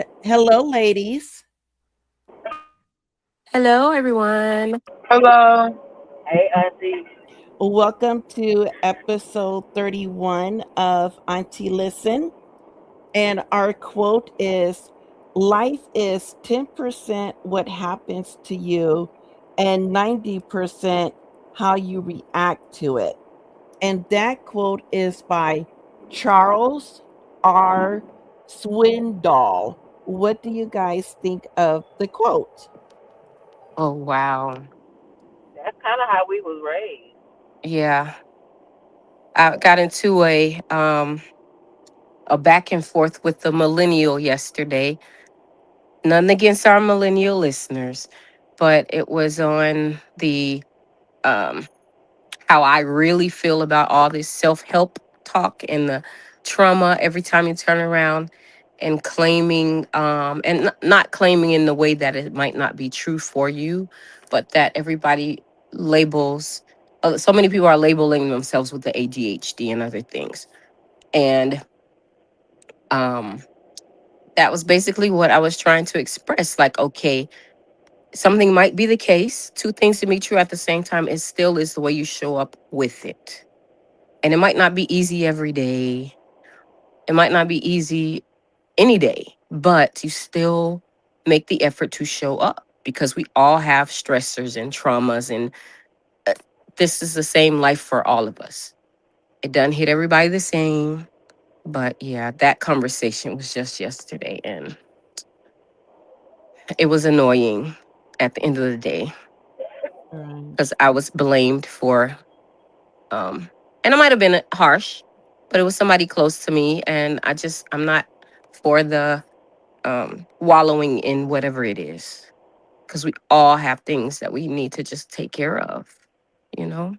Hello, ladies. Hello, everyone. Hello. Hey, Auntie. Welcome to episode 31 of Auntie Listen. And our quote is: Life is 10% what happens to you and 90% how you react to it. And that quote is by Charles R. Swindoll. What do you guys think of the quote? Oh, wow. That's kind of how we was raised. Yeah. I got into a back and forth with the millennial yesterday. Nothing against our millennial listeners, but it was on the um how I really feel about all this self-help talk and the trauma every time you turn around and claiming not claiming in the way that it might not be true for you, but that everybody labels so many people are labeling themselves with the ADHD and other things. And um that was basically what I was trying to express, like, okay, something might be the case, two things to be true at the same time. It still is the way you show up with it. And it might not be easy every day. It might not be easy any day, but you still make the effort to show up because we all have stressors and traumas. And uh, this is the same life for all of us. It doesn't hit everybody the same. But yeah, that conversation was just yesterday and it was annoying at the end of the day Right. because I was blamed for, um, and I might have been harsh, but it was somebody close to me. And I'm not for the wallowing in whatever it is, because we all have things that we need to just take care of, you know.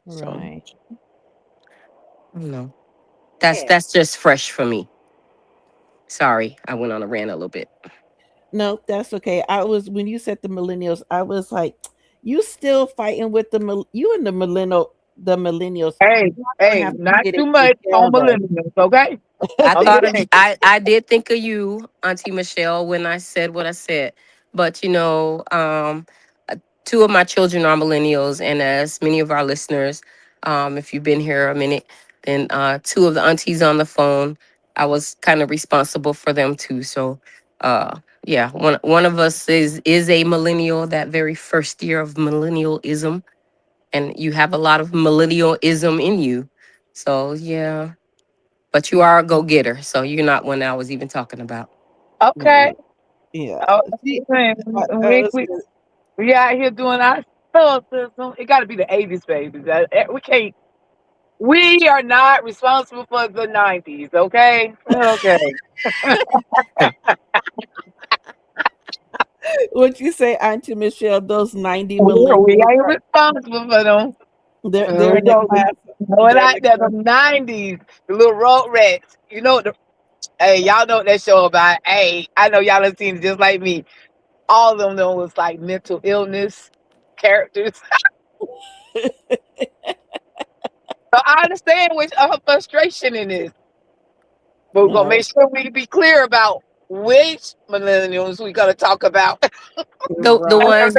So Right. no, Yeah. that's just fresh for me. Sorry, I went on a rant a little bit. No, that's okay. I was when you said the millennials, I was like, you still fighting with you and the millennials. Hey, Y'all gonna hey, have to not get it too much on together. millennials, okay? I I'm thought just of saying. I did think of you, Auntie Michelle, when I said what I said. But uh, two of my children are millennials, and as many of our listeners, if you've been here a minute, then two of the aunties on the phone, I was kind of responsible for them too. So yeah, one of us is a millennial, that very first year of millennialism, and you have a lot of millennialism in you. So yeah, but you are a go getter, so you're not one that I was even talking about. Okay. Mm, yeah. Oh, See, I'm saying, I was we out here doing our stuff. It got to be the 80s, baby. We can't. We are not responsible for the 90s, okay? Okay. what you say, Auntie Michelle? Those 90 We millennials, ain't responsible for them. they're We in the go, class. know it They're in out the there, the class. 90s, the little road rats. Hey, y'all know what that show about. Hey, I know y'all have seen it just like me. All of them was like mental illness characters. So I understand which frustration in this, but we're gonna Oh, make sure we be clear about which millennials we gonna talk about. The right.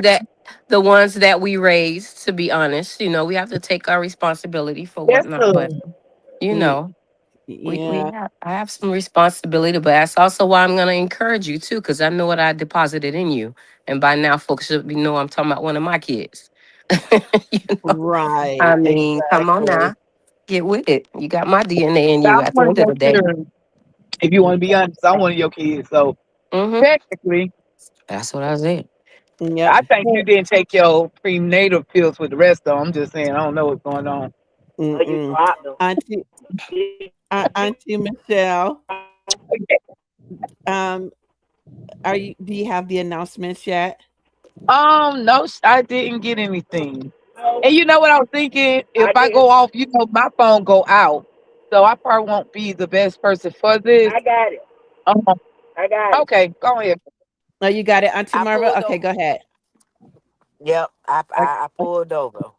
the ones that we raised, to be honest, we have to take our responsibility for Yes, whatnot. sir. But you Mm, know, we yeah. have I have some responsibility, but that's also why I'm gonna encourage you too, because I know what I deposited in you. And by now folks should be know I'm talking about one of my kids. you know, I Right. mean, come on Exactly. now. Get with it. You got my DNA in you I'm at the one of end of your the day. kids. If you want to be honest, I'm one of your kids. So Mm-hmm. technically, That's what I said. Yep. I think you didn't take your prenatal pills with the rest of them. I'm just saying, I don't know what's going on. Oh, you Mm-mm. dropped them. Auntie, Auntie Michelle, um, do you have the announcements yet? No, I didn't get anything. And you know what I was thinking? If I I did. go off, my phone go out. So I probably won't be the best person for this. I got it. Um, I got it. okay, go ahead. Oh, you got it, Auntie I Marva? pulled Okay, over. go ahead. Yep, Okay. I pulled over.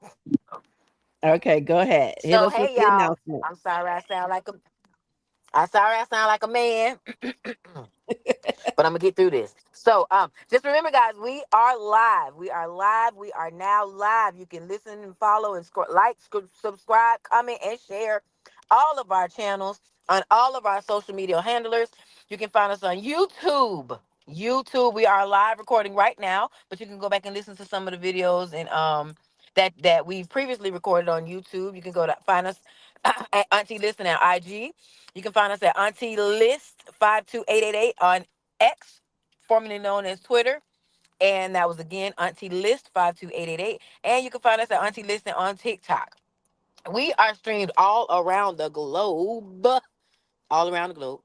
Okay, go ahead. Hit So us with hey the y'all, announcement. I'm sorry I sound like a man. but I'm gonna get through this. So, just remember, guys, we are live. We are live. We are now live. You can listen and follow and subscribe, comment, and share all of our channels on all of our social media handlers. You can find us on YouTube. YouTube, we are live recording right now, but you can go back and listen to some of the videos and that we've previously recorded on YouTube. You can go to find us at Auntie Listen at IG. You can find us at Auntie List 52888 on X, formerly known as Twitter. And that was again Auntie List 52888. And you can find us at Auntie Listen on TikTok. We are streamed all around the globe. All around the globe.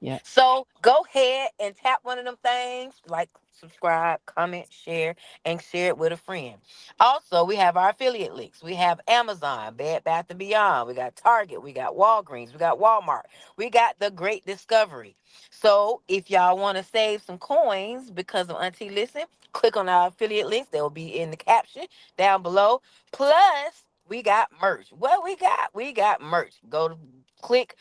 Yeah. So go ahead and tap one of them things, like, subscribe, comment, share, and share it with a friend. Also, we have our affiliate links. We have Amazon, Bed Bath and Beyond. We got Target. We got Walgreens. We got Walmart. We got the Great Discovery. So if y'all want to save some coins because of Auntie Listen, click on our affiliate links. They will be in the caption down below. Plus, we got merch. What we got? We got merch. Go to click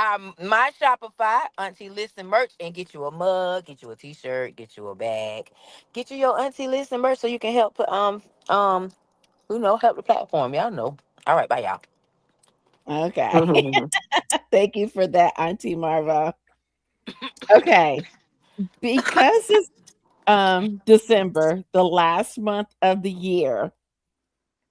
my Shopify, Auntie Listen merch, and get you a mug, get you a t-shirt, get you a bag, get you your Auntie Listen merch so you can help put help the platform. Y'all know. All right, bye y'all. Okay. Thank you for that, Auntie Marva. Okay. Because it's December, the last month of the year,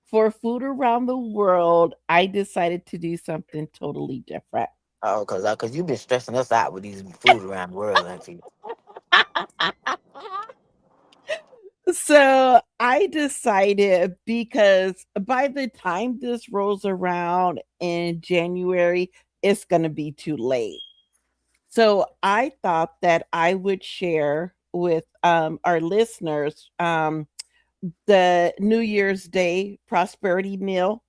for food around the world, I decided to do something totally different. Oh, cause you've been stressing us out with these food around the world, Auntie. So I decided, because by the time this rolls around in January, it's going to be too late. So I thought that I would share with our listeners the New Year's Day prosperity meal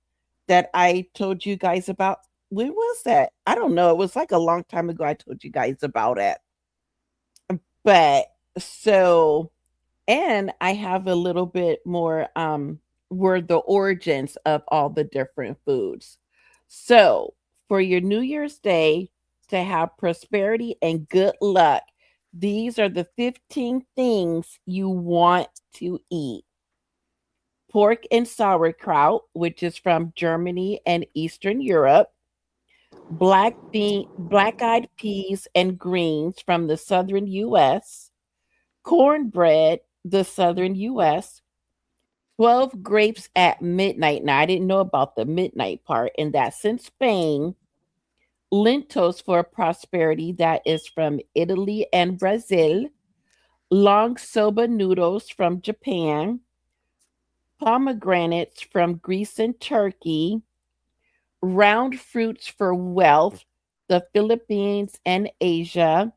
that I told you guys about. When was that? I don't know. It was like a long time ago I told you guys about it. But so, and I have a little bit more were the origins of all the different foods. So, for your New Year's Day to have prosperity and good luck, these are the 15 things you want to eat. Pork and sauerkraut, which is from Germany and Eastern Europe. Black-eyed peas and greens from the southern US. Cornbread, the southern US. 12 grapes at midnight. Now, I didn't know about the midnight part, and that's in Spain. Lentils for prosperity, that is from Italy and Brazil. Long soba noodles from Japan. Pomegranates from Greece and Turkey. Round fruits for wealth, the Philippines and Asia.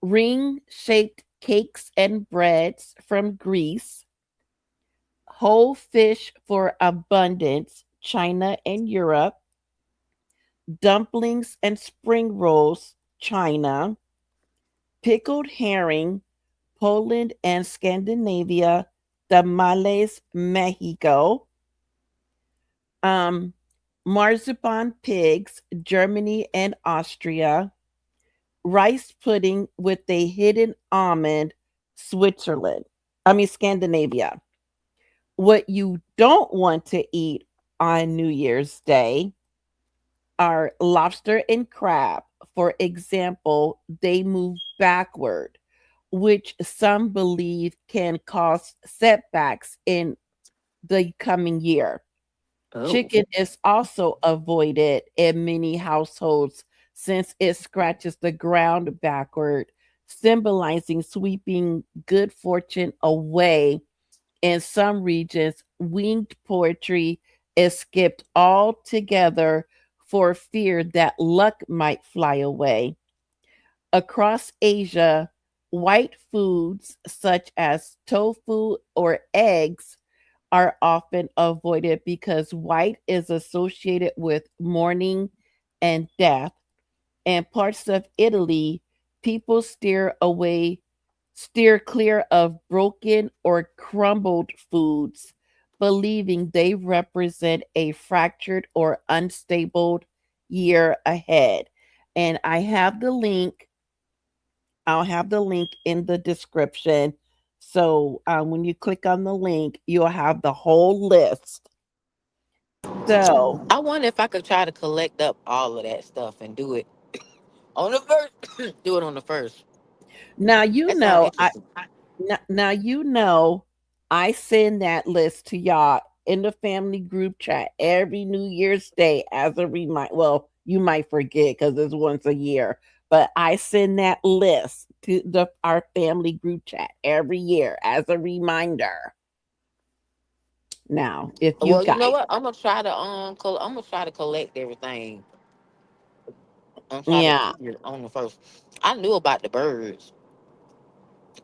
Ring shaped cakes and breads from Greece. Whole fish for abundance, China and Europe. Dumplings and spring rolls, China. Pickled herring, Poland and Scandinavia. Tamales, Mexico. Um, Marzipan pigs, Germany and Austria. Rice pudding with a hidden almond, Switzerland. I mean, Scandinavia. What you don't want to eat on New Year's Day are lobster and crab. For example, they move backward, which some believe can cause setbacks in the coming year. Oh. Chicken is also avoided in many households since it scratches the ground backward, symbolizing sweeping good fortune away. In some regions, winged poetry is skipped altogether for fear that luck might fly away. Across Asia, white foods such as tofu or eggs are often avoided because white is associated with mourning and death. In parts of Italy, people steer clear of broken or crumbled foods, believing they represent a fractured or unstable year ahead. And I have the link I'll have the link in the description. So when you click on the link, you'll have the whole list. So I wonder if I could try to collect up all of that stuff and do it on the first. Do it on the first. now That sounds I interesting. now I send that list to y'all in the family group chat every New Year's Day as a reminder. Well, you might forget because it's once a year, but I send that list to our family group chat every year as a reminder. Now, if you Well, you know guys, what? I'm gonna try to collect everything. I'm try to yeah, do it on the first. I knew about the birds.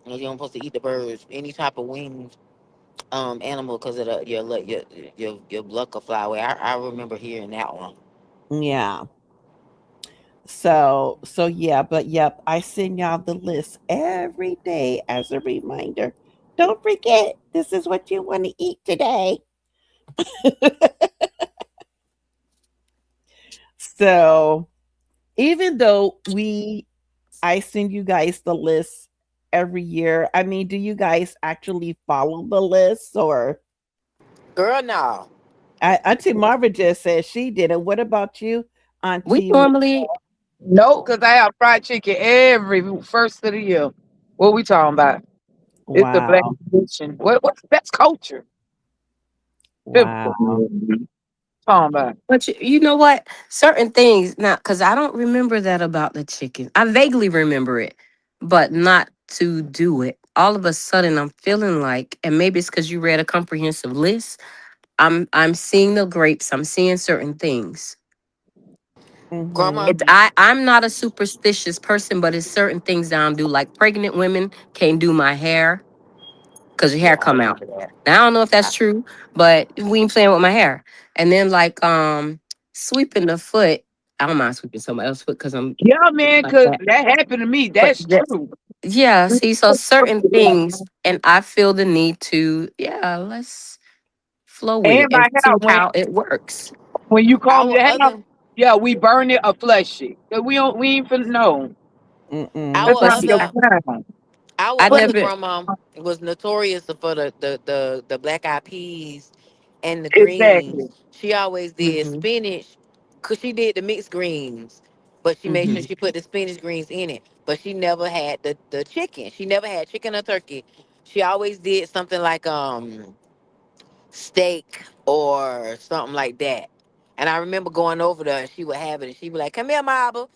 You don't supposed to eat the birds, any type of wings, animal, because of your blood could fly away. I remember hearing that one. yeah. So yeah, but yep, I send y'all the list every day as a reminder. Don't forget, this is what you want to eat today. So even though I send you guys the list every year, I mean, do you guys actually follow the list or Girl, no. Auntie Marva just said she did it. What about you, We Auntie? normally Nope, because I have fried chicken every first of the year. What we talking about? It's the black Wow. tradition. That's culture. Biblical. Wow. Talking about. but you know what? Certain things now, because I don't remember that about the chicken. I vaguely remember it, but not to do it. All of a sudden, I'm feeling like, and maybe it's because you read a comprehensive list. I'm seeing the grapes. I'm seeing certain things. Mhm. Grandma, I'm not a superstitious person, but it's certain things that I don't do. Like pregnant women can't do my hair because your hair yeah, I come out. remember that. Now I don't know if that's I, true, but we ain't playing with my hair. And then like sweeping the foot. I don't mind sweeping somebody else's foot because I'm Yeah, man, like because that. that happened to me. But That's true. yeah, see, so certain things, and I feel the need to, yeah, let's flow with it And and my hair, see how it works. when you comb our your hair, other yeah, we burn it or flush it. 'Cause we ain't finna know. Mm-mm. That's our But not see, your other time. our I But other never. grandma was notorious for the black eyed peas and the greens. exactly. She always did Hmm. spinach, cause she did the mixed greens, but she made sure Hmm. she put the spinach greens in it. But she never had the chicken. She never had chicken or turkey. She always did something like steak or something like that. And I remember going over there and she would have it and she'd be like, "Come here, Marble.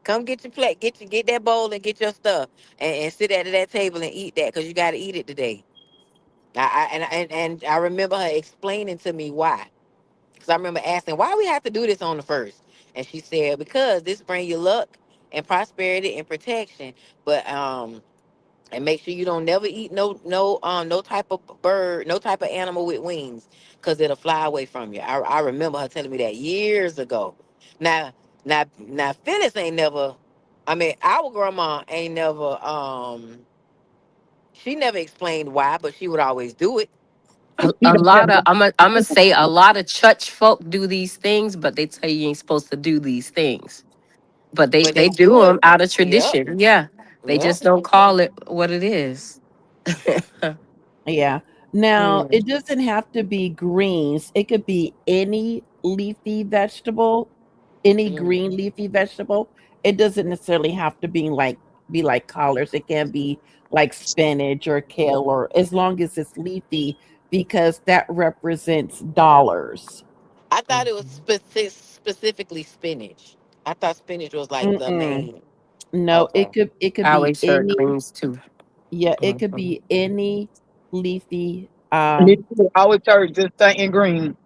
Come get your plate, get that bowl and get your stuff and sit at that table and eat that because you got to eat it today." And I remember her explaining to me why. Because I remember asking, why we have to do this on the first? And she said, because this bring you luck and prosperity and protection. But and make sure you don't never eat no type of bird, no type of animal with wings, because it'll fly away from you. I remember her telling me that years ago. Now now Phyllis ain't never, I mean our grandma ain't never she never explained why, but she would always do it. A lot of I'm gonna say a lot of church folk do these things, but they tell you you ain't supposed to do these things. But But they they do do them it. out of Yep. tradition. Yeah, they Yep. just don't call it what it is. Yeah. Now, Mm. it doesn't have to be greens. It could be any leafy vegetable, any Mm. green leafy vegetable. It doesn't necessarily have to be like collards. It can be like spinach or kale or as long as it's leafy because that represents dollars. I thought it was Mhm. specifically spinach. I thought spinach was like the Mm-mm. main. No, Okay. it could I be always heard any greens too. yeah, it could Mhm. be any leafy me too. I always heard just thinking green.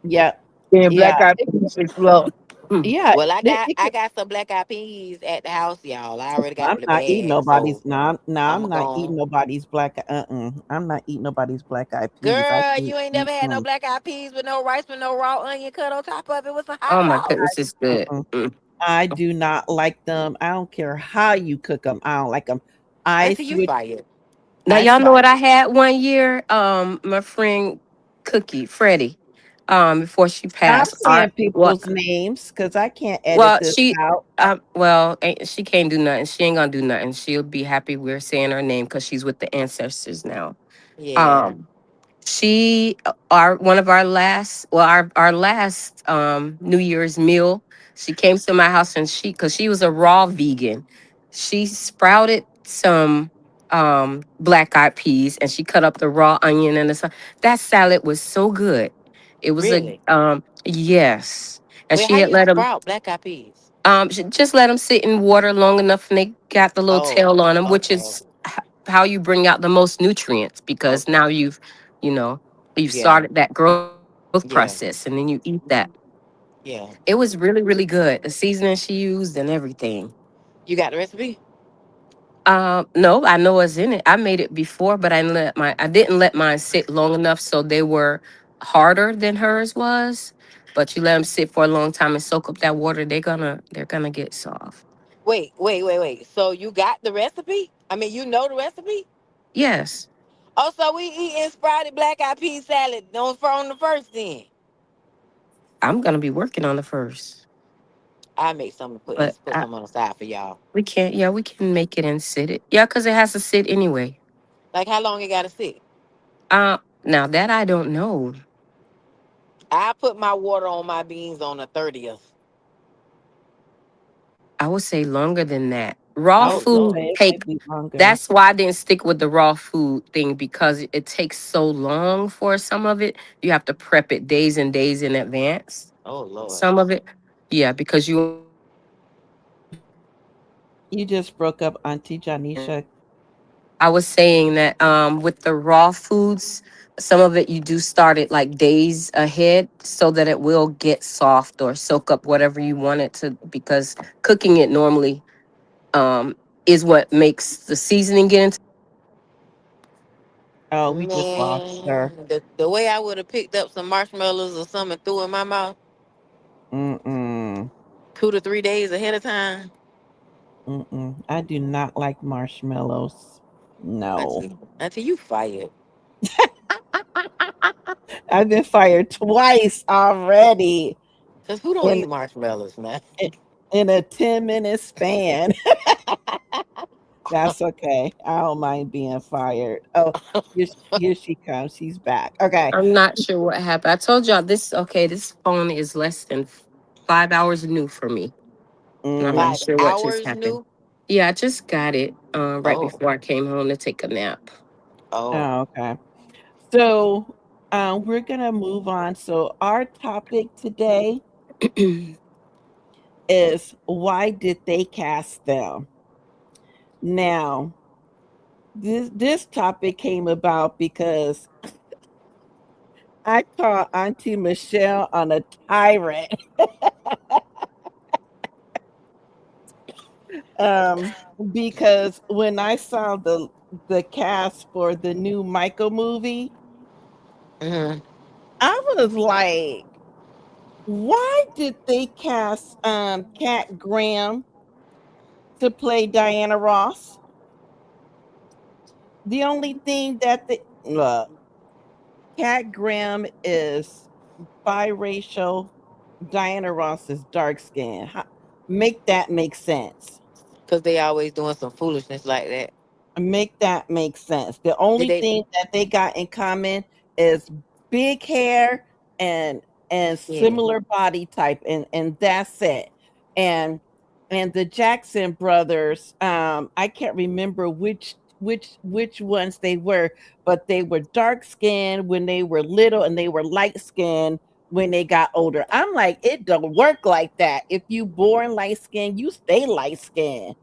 yeah. Then Yeah. black eyed peas is low. Mm. Yeah, Well, it I could got some black eyed peas at the house, y'all. I already got I'm them in the not eating bag, so nobody's no, no, I'm I'm not eating going. nobody's black I'm not eating nobody's black eyed peas. I Girl, can't you ain't never had no mm-mm, black eyed peas with no rice with no raw onion cut on top of it with some hot Oh my sauce. goodness, it's good. mm-mm. Mm. I do not like them. I don't care how you cook them. I don't like them. I Until you switch fired. Now I y'all switch know what I Fired. had one year. My friend Cookie Freddie. before she I'm passed. saying Well, people's names because I can't edit well, this she, out. she can't do nothing. She ain't gonna do nothing. She'll be happy we're saying her name because she's with the ancestors now. Yeah. Um, she our one of our last well our last New Year's meal, she came to my house and she because she was a raw vegan, she sprouted some black eyed peas and she cut up the raw onion and that salad was so good. It was a Really? yes. And Wait, she how had you let them sprout black eyed peas? just let them sit in water long enough and they got the little Oh, tail on them, which okay. is how you bring out the most nutrients because now Okay. you know, you've Yeah. started that growth process and then you Yeah. eat that. It Yeah. was really, really good. The seasoning she used and everything. You got the recipe? No, I know what's in it. I made it before, but I didn't let mine sit long enough so they were harder than hers was. But you let them sit for a long time and soak up that water, they're gonna get soft. Wait. So you got the recipe? I mean, you know the recipe? Yes, Oh, so we eating sprouted black eyed pea salad on the first then. I'm gonna be working on the first, I make some and but put some on the side for y'all. we can't. Yeah, we can make it and sit it. Yeah, because it has to sit anyway. Like how long it gotta sit? Now that I don't know. I put my water on my beans on the 30th. I would say longer than that. Raw I was Oh gonna food say Lord. it take. might be longer. That's why I didn't stick with the raw food thing because it takes so long for some of it. You have to prep it days and days in advance. Oh Lord. Some of it, yeah, because you only get so much You just broke up, Auntie Janisha. I was saying that with the raw foods, some of it you do start it like days ahead so that it will get soft or soak up whatever you want it to because cooking it normally um is what makes the seasoning get into it. Oh, we just lost her. Man, the way I would have picked up some marshmallows or something and threw in my mouth Mm-mm. 2 to 3 days ahead of time. Mm-mm. I do not like marshmallows. No. Until you fired. I've been fired twice already Cause who don't in eat marshmallows, man? in a 10-minute span. That's okay. I don't mind being fired. Oh, here she comes. She's back. Okay. I'm not sure what happened. I told y'all this phone is less than 5 hours new for me. And I'm not Mm. five sure what just hours happened. new. Yeah, I just got it right Oh, before I came home to take a nap. oh. Oh, okay. So we're gonna move on. So our topic today is why did they cast them? Now, this topic came about because I called Auntie Michelle on a tyrant. Um, because when I saw the cast for the new Michael movie, Hmm. I was like, why did they cast Cat Graham to play Diana Ross? The only thing that the Cat Graham is biracial, Diana Ross is dark skinned. Make that make sense. Cause they always doing some foolishness like that. Make that make sense. The Did only they? thing that they got in common is big hair and Yeah. similar body type, and that's it. And the Jackson brothers, I can't remember which ones they were, but they were dark skinned when they were little and they were light skinned when they got older. I'm like, it don't work like that. If you born light skinned, you stay light skinned.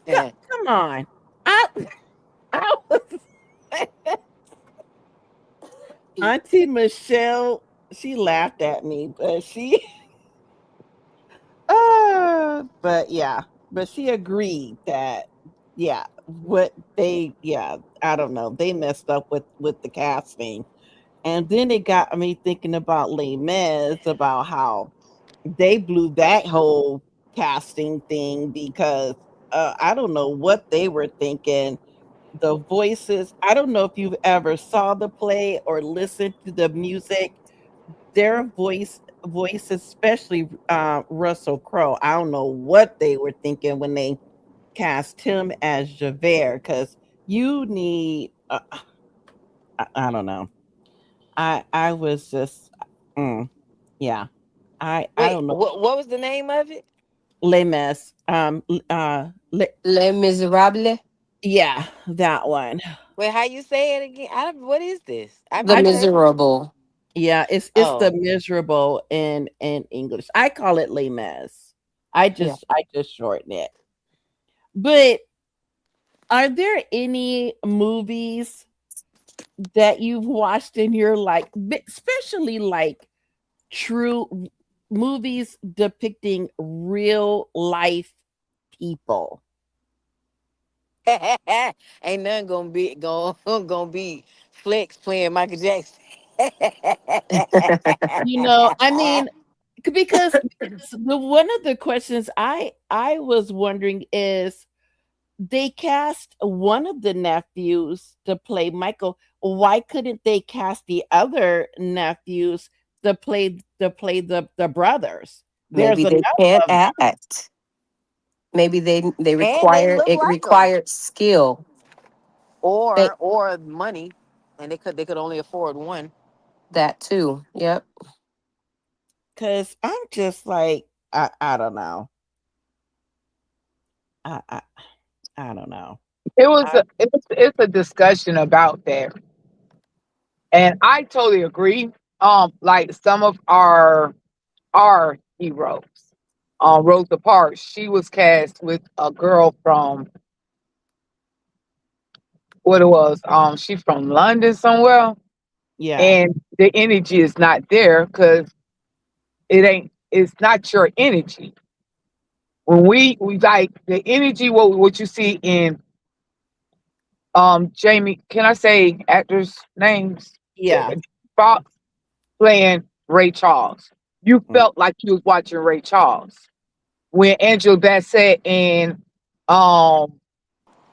Yeah. Come on. I I was Auntie Michelle, she laughed at me, but but yeah, but she agreed that yeah, what they yeah, I don't know, they messed up with the casting. And then it got me thinking about Les Mis, about how they blew that whole casting thing because I don't know what they were thinking. The voices, I don't know if you've ever saw the play or listened to the music, their voice, especially Russell Crowe. I don't know what they were thinking when they cast him as Javert, because you need. I don't know. I was just, mm, yeah. I Wait, don't know. what was the name of it? Les Mis. Les Miserables, Yeah, that one. Wait, how you say it again? What is this? The I I've heard. Miserable. Yeah, it's the Oh, miserable in English. I call it Les Mis. Yeah. I just shorten it. But are there any movies that you've watched in your life, especially like true movies depicting real life people? ain't nothing gonna be Flex playing Michael Jackson. I mean, because the one of the questions I was wondering is, they cast one of the nephews to play Michael. Why couldn't they cast the other nephews to play the brothers? There's Maybe enough they can't of them. act. Maybe they And they require look it like them, required skill. They, or money, and they could only afford one. that too. Yep. Cause I'm just like, I don't know. I I, I don't know. I It's a discussion about that, and I totally agree. Like some of our heroes, Rosa Parks, she was cast with a girl from what it was. She's from London somewhere, yeah, and the energy is not there because it ain't. It's not your energy. When we like the energy, what you see in Jamie, can I say actors' names? yeah. Fox playing Ray Charles. You Mm. felt like you was watching Ray Charles. When Angela Bassett and um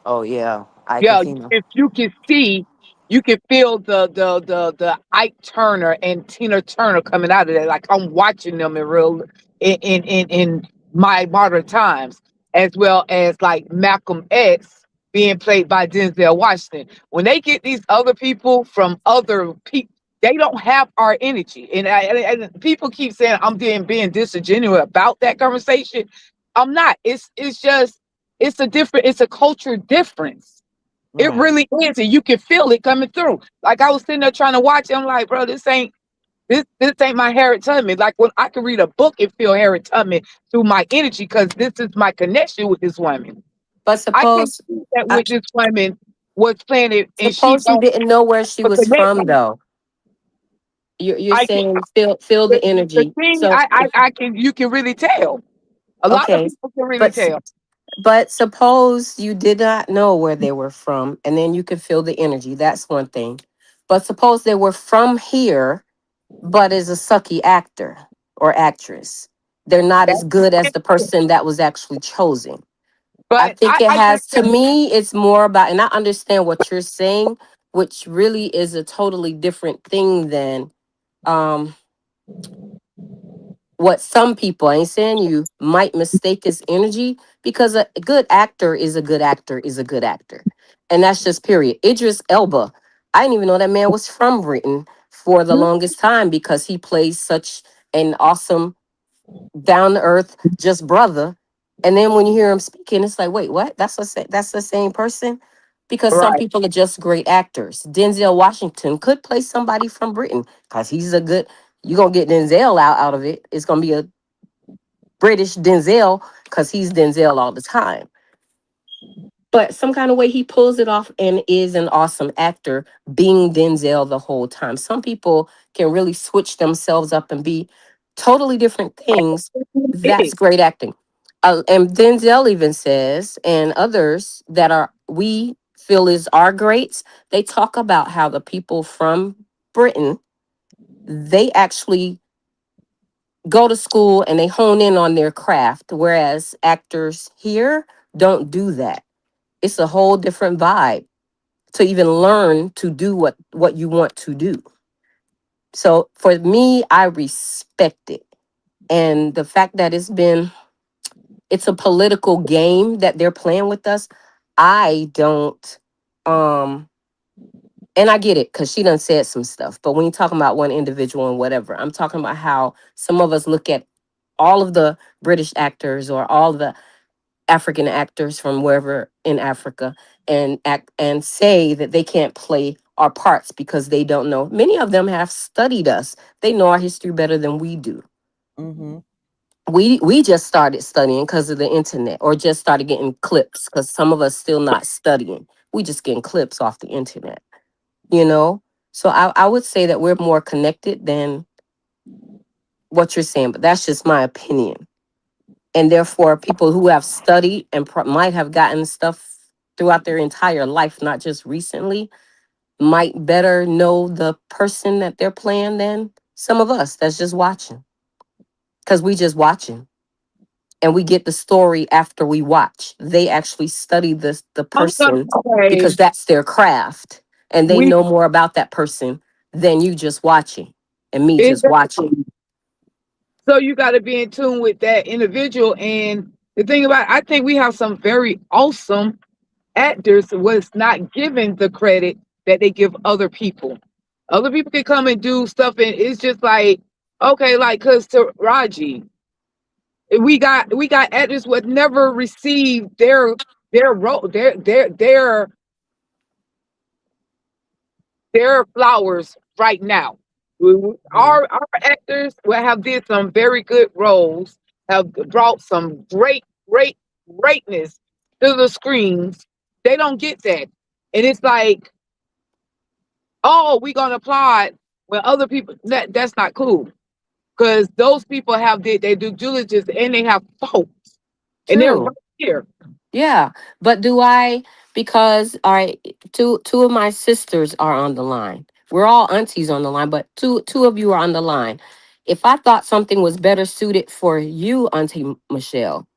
Oh yeah, I can yeah, see them. if you can see, you can feel the Ike Turner and Tina Turner coming out of there. Like I'm watching them in real in my modern times, as well as like Malcolm X being played by Denzel Washington. When they get these other people from other people, they don't have our energy. And people keep saying I'm being disingenuous about that conversation. I'm not. It's just it's a culture difference. It Right. really is, and you can feel it coming through. Like I was sitting there trying to watch it, I'm like, bro, this ain't my Harriet Tubman. Like when I can read a book and feel Harriet Tubman through my energy, because this is my connection with this woman. But I can suppose see that uh, with this woman was playing it, and she suppose you don't didn't know where she have a was from connection. though. You're I can saying feel the, the the energy. thing So I can you can really tell. A lot of okay, people can really but tell. but suppose you did not know where they were from, and then you could feel the energy. That's one thing. But suppose they were from here, but is a sucky actor or actress. They're not as good as the That's person that was actually chosen. I but think it I think has, to that me, it's more about, and I understand what you're saying, which really is a totally different thing than um, what some people, I ain't saying you, might mistake as energy, because a good actor is a good actor is a good actor. And that's just period. Idris Elba, I didn't even know that man was from Britain for the longest time because he plays such an awesome, down to earth, just brother. And then when you hear him speaking, it's like, wait, what? That's the same person? Because some right. people are just great actors. Denzel Washington could play somebody from Britain because he's a good. You're gonna get Denzel out of it. It's gonna be a British Denzel because he's Denzel all the time. But some kind of way he pulls it off and is an awesome actor being Denzel the whole time. Some people can really switch themselves up and be totally different things. That's great acting. And Denzel even says, and others that are we feel is our greats, they talk about how the people from Britain, they actually go to school and they hone in on their craft, whereas actors here don't do that. It's a whole different vibe to even learn to do what you want to do. So for me, I respect it. And the fact that it's a political game that they're playing with us, I don't, um, and I get it because she done said some stuff. But when you're talking about one individual and whatever, I'm talking about how some of us look at all of the British actors or all the African actors from wherever in Africa and act and say that they can't play our parts because they don't know. Many of them have studied us. They know our history better than we do. Mm-hmm. We just started studying because of the internet, or just started getting clips because some of us still not studying. We just getting clips off the internet, you know. So I would say that we're more connected than what you're saying, but that's just my opinion. And therefore people who have studied and might have gotten stuff throughout their entire life, not just recently, might better know the person that they're playing than some of us that's just watching, because we just watching and we get the story after we watch. They actually study the I'm gonna person say because that's their craft, and they we know more about that person than you just watching and me just watching. exactly. So you got to be in tune with that individual. And the thing about it, I think we have some very awesome actors was not given the credit that they give other people. Other people can come and do stuff, and it's just like, okay, like because to Raji, we got actors would never receive their role, their flowers right now. Mm-hmm. Our actors will have did some very good roles, have brought some greatness to the screens. They don't get that, and it's like, oh, we gonna applaud when other people that's not cool because those people have did their due diligence and they have faults, and they're right True. here. Yeah, but do I? Because all right, two of my sisters are on the line. We're all aunties on the line, but two of you are on the line. If I thought something was better suited for you, Auntie Michelle,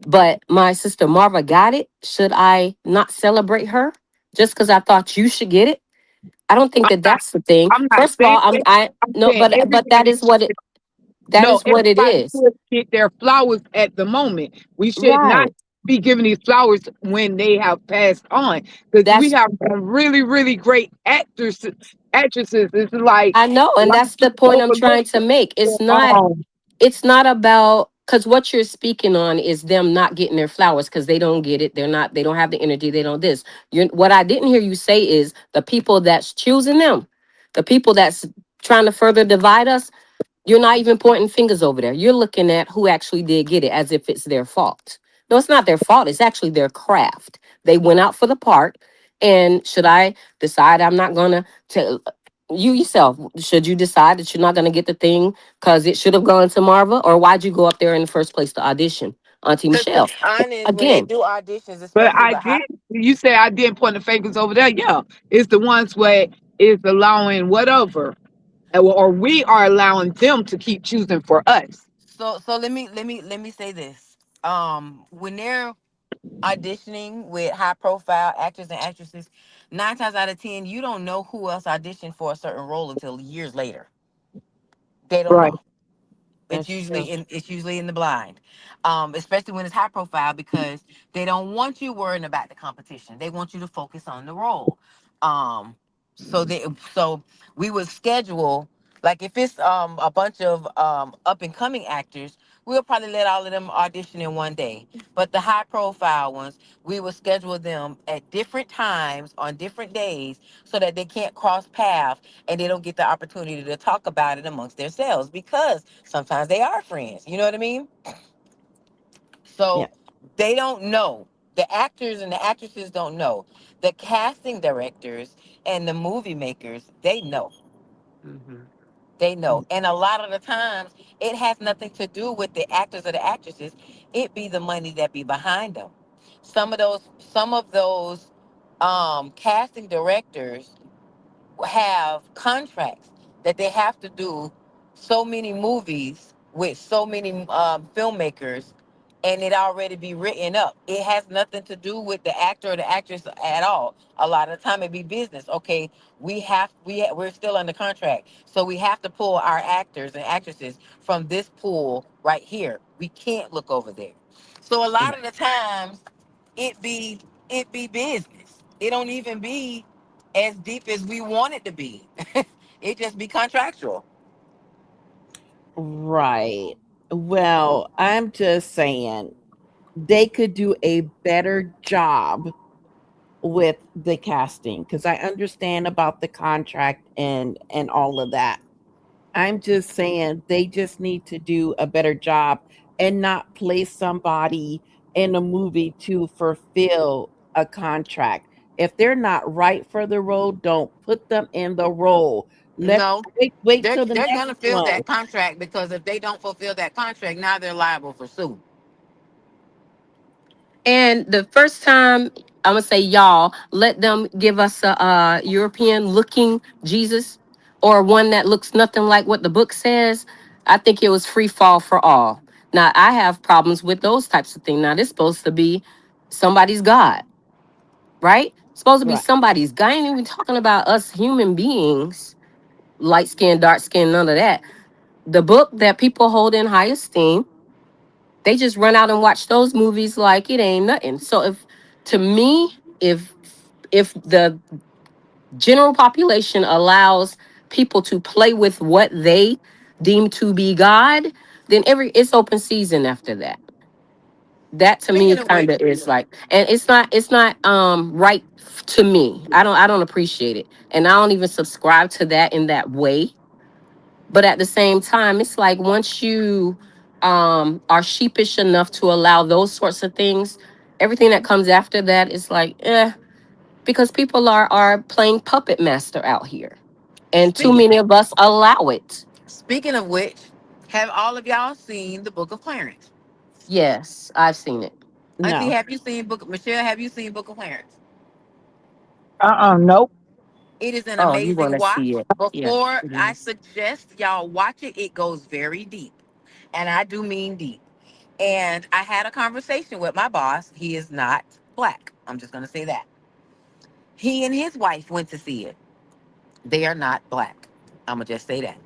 but my sister Marva got it, should I not celebrate her just because I thought you should get it? I don't think I'm that not. that's the thing. I'm not First of saying all, that. I I'm no, saying but everybody. that No, is what it everybody is. should get their flowers at the moment. We should not Right. be giving these flowers when they have passed on, because we That's have some really, really great actors, actresses. It's like I know, a and lot that's of the people point I'm overlook trying to make. um, It's not about, because what you're speaking on is them not getting their flowers because they don't get it. They don't have the energy. They don't this. What I didn't hear you say is the people that's choosing them, the people that's trying to further divide us. You're not even pointing fingers over there. You're looking at who actually did get it as if it's their fault. No, it's not their fault. It's actually their craft. They went out for the part. And should I decide I'm not going to, you yourself, should you decide that you're not going to get the thing because it should have gone to Marva? Or why'd you go up there in the first place to audition? Auntie Because to Michelle. be honest, when they Again, do auditions, but especially I with high did. You say I didn't point the fingers over there. Yeah, it's the ones where it's allowing whatever, or we are allowing them to keep choosing for us. so let me say this. When they're auditioning with high profile actors and actresses, 9 times out of 10, you don't know who else auditioned for a certain role until years later. They don't Right. know. That's true. It's usually in the blind, especially when it's high profile, because they don't want you worrying about the competition. They want you to focus on the role. Um, so we would schedule, like if it's a bunch of up and coming actors, we'll probably let all of them audition in one day. But the high profile ones, we will schedule them at different times on different days so that they can't cross paths and they don't get the opportunity to talk about it amongst themselves, because sometimes they are friends. You know what I mean? Yeah. So they don't know. The actors and the actresses don't know. The casting directors and the movie makers, they know. mhm, They know. And a lot of the times, it has nothing to do with the actors or the actresses. It be the money that be behind them. Some of those casting directors have contracts that they have to do so many movies with so many filmmakers, and it already be written up. It has nothing to do with the actor or the actress at all. A lot of the time it be business. Okay, we're still under contract, so we have to pull our actors and actresses from this pool right here. We can't look over there. So a lot of the times it be it be business. It don't even be as deep as we want it to be. It just be contractual. Right. Well, I'm just saying they could do a better job with the casting because I understand about the contract and all of that. I'm just saying they just need to do a better job and not place somebody in a movie to fulfill a contract. If they're not right for the role, don't put them in the role. Let No, wait till the they're next gonna fill one. that contract, because if they don't fulfill that contract, now they're liable for suit. And the first time, I'm gonna say y'all let them give us a European looking Jesus or one that looks nothing like what the book says. I think it was free fall for all. Now I have problems with those types of things. Now this supposed to be somebody's God, right? Supposed to be Right. somebody's God. I ain't even talking about us human beings, light skin, dark skin, none of that. The book that people hold in high esteem, they just run out and watch those movies like it ain't nothing. So if to me, if the general population allows people to play with what they deem to be God, then every it's open season after that. That to me Speaking of kind which, of is like, and it's not right to me. I don't appreciate it, and I don't even subscribe to that in that way. But at the same time, it's like once you are sheepish enough to allow those sorts of things, everything that comes after that is like because people are playing puppet master out here, and too speaking many of us allow it. speaking of which, have all of y'all seen the Book of Clarence? Yes, I've seen it. Auntie, No. have you seen Book? Michelle, have you seen Book of Clarence? Nope. It is an Oh, you want amazing to see watch. it? Yeah. Before It I is. suggest y'all watch it, it goes very deep, and I do mean deep. And I had a conversation with my boss. He is not black. I'm just gonna say that. He and his wife went to see it. They are not black. I'm gonna just say that.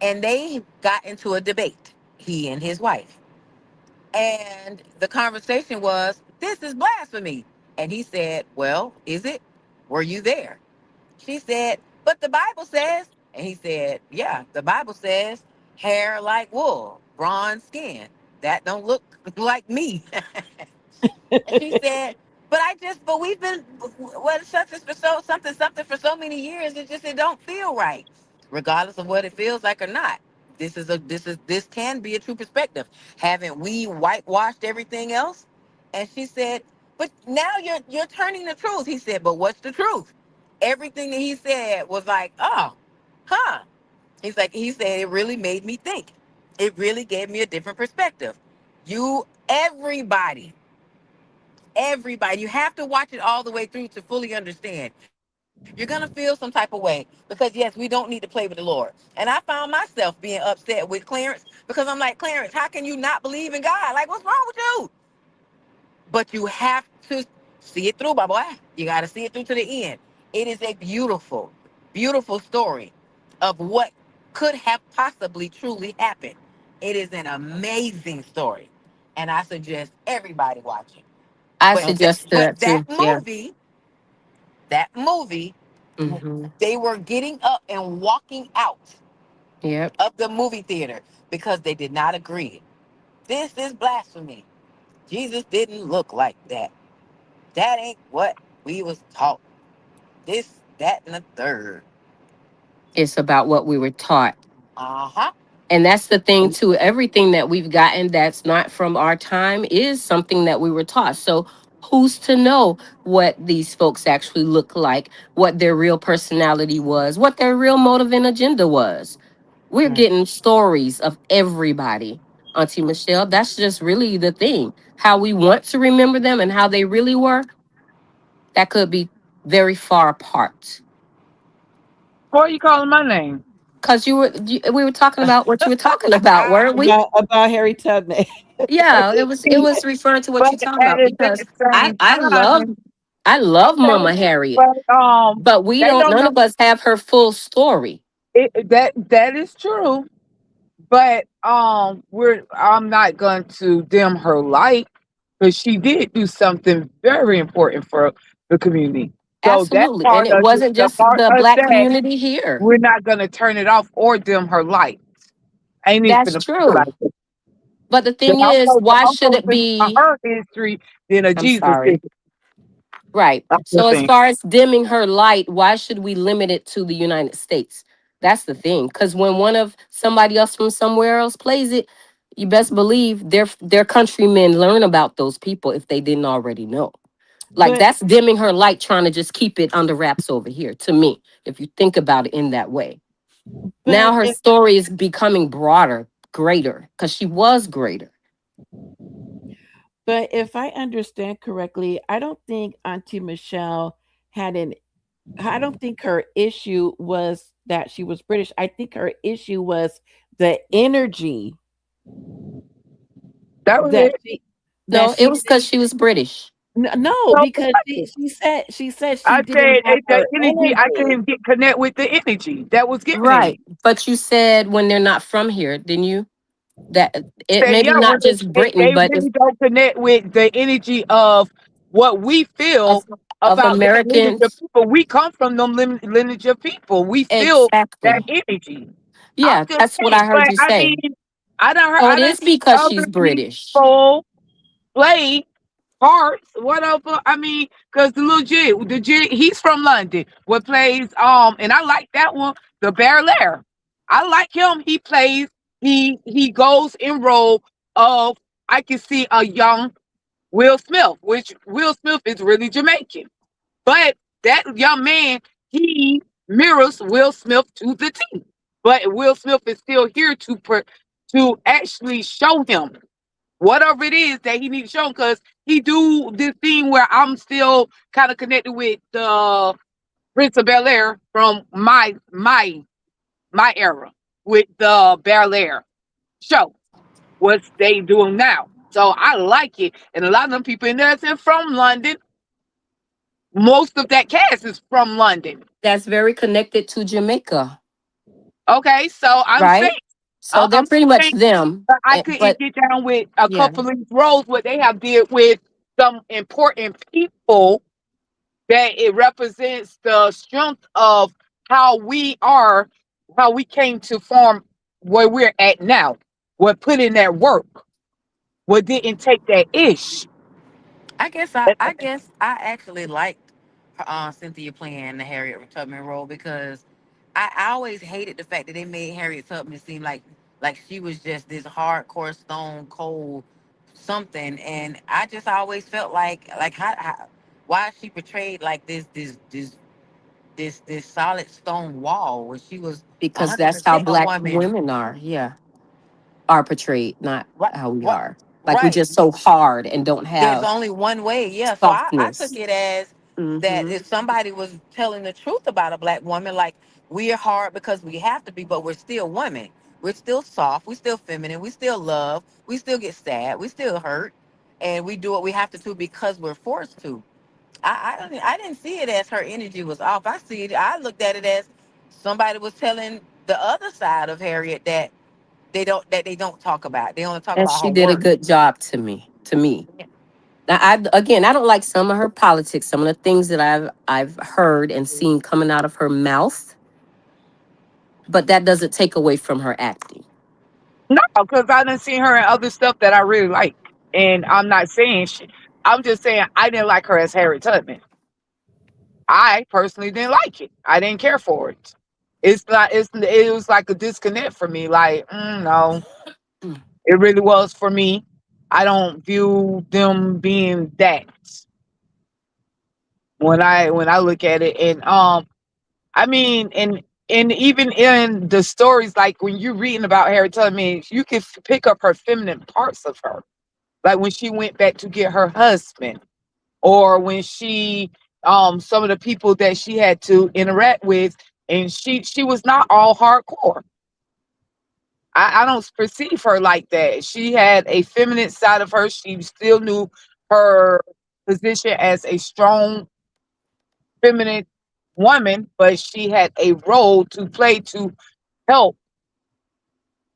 And they got into a debate, he and his wife. And the conversation was, "This is blasphemy." And he said, "Well, is it? Were you there?" She said, "But the Bible says," and he said, "Yeah, the Bible says hair like wool, bronze skin. That don't look like me." And she said, but we've been, what, something for something for so many years. It don't feel right, regardless of what it feels like or not. This can be a true perspective. Haven't we whitewashed everything else? And she said, but now you're turning the truth. He said, but what's the truth? Everything that he said was like, oh, huh. He said, it really made me think. It really gave me a different perspective. Everybody, you have to watch it all the way through to fully understand. You're gonna feel some type of way, because yes, we don't need to play with the Lord. And I found myself being upset with Clarence, because I'm like, Clarence, how can you not believe in God? Like, what's wrong with you? But you have to see it through, my boy. You got to see it through to the end. It is a beautiful, beautiful story of what could have possibly truly happened. It is an amazing story, and I suggest everybody watch it. I But Okay. that, suggest but that too. Yeah. that movie, Hmm. they were getting up and walking out Yep. of the movie theater because they did not agree. This is blasphemy. Jesus didn't look like that. That ain't what we was taught. This, that, and the third. It's about what we were taught. Uh huh. And that's the thing too. Everything that we've gotten that's not from our time is something that we were taught. So who's to know what these folks actually look like, what their real personality was, what their real motive and agenda was? We're Right. getting stories of everybody, Auntie Michelle. That's just really the thing. How we want to remember them and how they really were, that could be very far apart. Why are you calling my name? because we were talking about what you were talking about, weren't we? about Harry Tubman. Yeah, it was referring to what But you talking at about the because I same I love time, I love okay, Mama Harriet, but but we they don't. don't None know of us have her full story. that is true. But I'm not going to dim her light because she did do something very important for the community. So that Absolutely, and part it of wasn't the just part the of black that, community here. we're not going to turn it off or dim her light. Ain't even That's gonna put it true. like that. But the 'Cause thing is, why I'm should it focusing on be? her history than a I'm Jesus history. sorry. Right. That's the So as thing. far as dimming her light, why should we limit it to the United States? That's the thing. Because when one of somebody else from somewhere else plays it, you best believe their countrymen learn about those people if they didn't already know. Like but that's dimming her light, trying to just keep it under wraps over here. To me, if you think about it in that way, now but her if story is becoming broader, greater, because she was greater. but if I understand correctly, I don't think Auntie Michelle had an I don't think her issue was that she was British. I think her issue was the energy That was that it. No, it she was because she was British. no, So because she said she I didn't said have the her energy. I energy. couldn't get connect with the energy that was given in me. Right. But you said when they're not from here, didn't you? That it Said maybe yeah, when not just they Britain, but it's really don't connect with the energy of what we of feel of about that lineage of Americans. people. We come from them lineage of people. We feel that Exactly. energy. I'm Yeah, just that's what saying, I heard but you I say. mean, So I it done is seen because other she's British. people play parts, whatever. I mean, because the little J, he's from London. What plays and I like that one, the Bear Lair. I like him. He plays. He goes in role of I can see a young Will Smith, which Will Smith is really Jamaican, but that young man he mirrors Will Smith to the T. But Will Smith is still here to actually show him whatever it is that he needs to show because he do this thing where I'm still kind of connected with the Prince of Bel Air from my era with the Bel Air show. What they doing now. So I like it. And a lot of them people in there are from London. Most of that cast is from London. That's very connected to Jamaica, Okay, so I'm saying right? So they're I'm pretty much saying them. I couldn't But get down with a yeah, couple of these roles what they have did with some important people that it represents the strength of how we are, how we came to form where we're at now. What put in that work, what didn't take that ish. I guess I actually liked Cynthia playing the Harriet Tubman role because I always hated the fact that they made Harriet Tubman seem like she was just this hardcore stone cold something, and I just always felt like how why is she portrayed like this solid stone wall when she was a because hundred that's how percent a black woman. women are. Yeah, are portrayed, not What how we what are. Like we right. just so hard and don't There's have only one way, yeah. So I took softness. it as that Hmm. if somebody was telling the truth about a black woman, like we're hard because we have to be, but we're still women. We're still soft. We still feminine. We still love. We still get sad. We still hurt, and we do what we have to do because we're forced to. I didn't see it as her energy was off. I looked at it as somebody was telling the other side of Harriet that they don't talk about. They only talk And about she her did a work. good job to me. To me. Now, I don't like some of her politics, some of the things that I've heard and seen coming out of her mouth, but that doesn't take away from her acting. No, because I done seen her in other stuff that I really like. And I'm not saying she, I'm just saying I didn't like her as Harriet Tubman. I personally didn't like it. I didn't care for it. It was like a disconnect for me. Like, no, Mm. it really was for me. I don't view them being that when I look at it. And I mean, and even in the stories, like when you're reading about Harriet Tubman, you can pick up her feminine parts of her. Like when she went back to get her husband, or when she some of the people that she had to interact with and she was not all hardcore. I don't perceive her like that. She had a feminine side of her. She still knew her position as a strong feminine woman, but she had a role to play to help,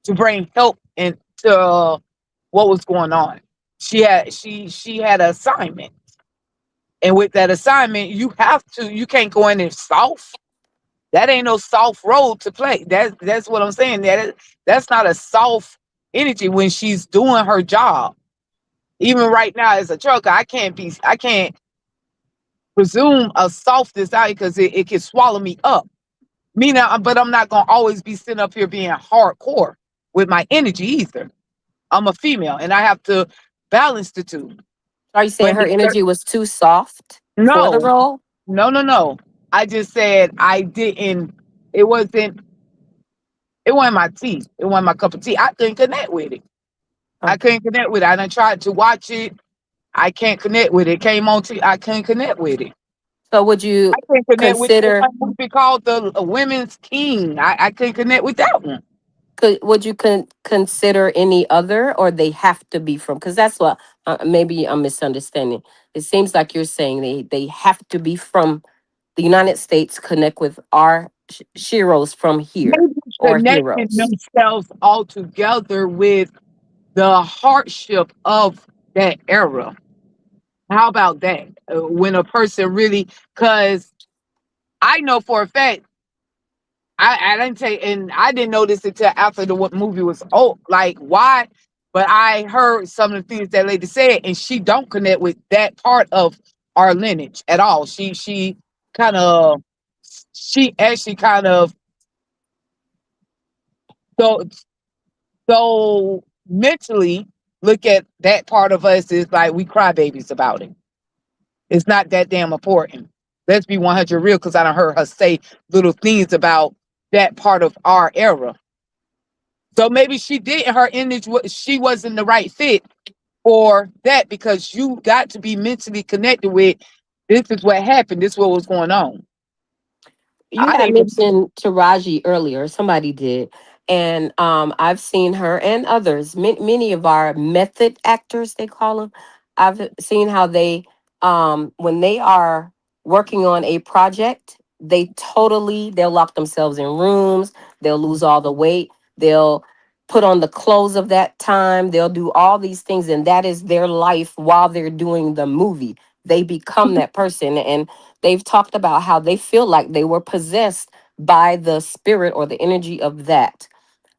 to bring help into what was going on. She had an assignment. And with that assignment, you can't go in and soft. That ain't no soft role to play. That's what I'm saying. That's not a soft energy when she's doing her job. Even right now as a trucker, I can't presume a soft desire because it can swallow me up. Me now, but I'm not gonna always be sitting up here being hardcore with my energy either. I'm a female and I have to balance the two. Are you saying But her energy was too soft for the no, role? no. I just said I didn't. It wasn't. It wasn't my tea. It wasn't my cup of tea. I couldn't connect with it. I Okay. couldn't connect with it. I done tried to watch it. I can't connect with it. Came on to. I couldn't connect with it. So would I you couldn't connect with it. consider One movie called The Women's King. I couldn't connect with that one. would you consider any other, or they have to be from, because that's what maybe I'm misunderstanding. It seems like you're saying they have to be from the United States, connect with our sheroes from here, Maybe or connecting heroes. themselves all together with the hardship of that era. How about that? When a person really, because I know for a fact, I didn't say, and I didn't know this until after the what movie was old. Like why? But I heard some of the things that lady said, and she don't connect with that part of our lineage at all. Kind of, she actually kind of so so mentally look at that part of us is like we crybabies about it. It's not that damn important. Let's be 100 real because I don't heard her say little things about that part of our era. So maybe she did her image. She wasn't the right fit for that because you got to be mentally connected with. This is what happened. This is what was going on. You I had didn't even. mentioned Taraji earlier. Somebody did, and I've seen her and others. Many of our method actors, they call them. I've seen how they, when they are working on a project, they'll lock themselves in rooms. They'll lose all the weight. They'll put on the clothes of that time. They'll do all these things, and that is their life while they're doing the movie. They become that person, and they've talked about how they feel like they were possessed by the spirit or the energy of that.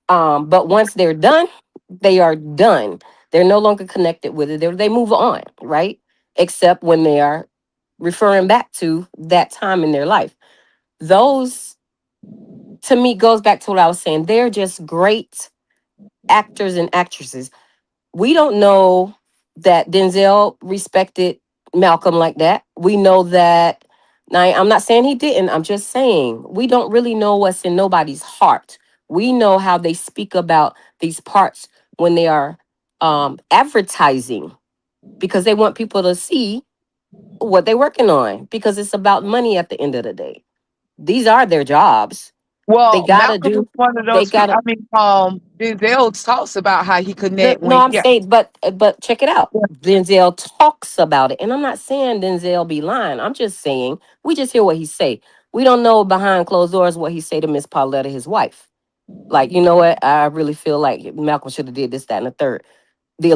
But once they're done, they are done. They're no longer connected with it. They move on, right? Except when they are referring back to that time in their life. Those, to me, goes back to what I was saying. They're just great actors and actresses. We don't know that Denzel respected Malcolm like that. We know that. Now, I'm not saying he didn't. I'm just saying we don't really know what's in nobody's heart. We know how they speak about these parts when they are advertising, because they want people to see what they're working on, because it's about money at the end of the day. These are their jobs. They Well, gotta Malcolm was do. one of They those people. gotta. I mean, Denzel talks about how he connect No, when, I'm yeah, saying, but check it out. yeah. Denzel talks about it, and I'm not saying Denzel be lying. I'm just saying we just hear what he say. We don't know behind closed doors what he say to Miss Pauletta, his wife. Like, you know what? I really feel like Malcolm should have did this, that, and the third. The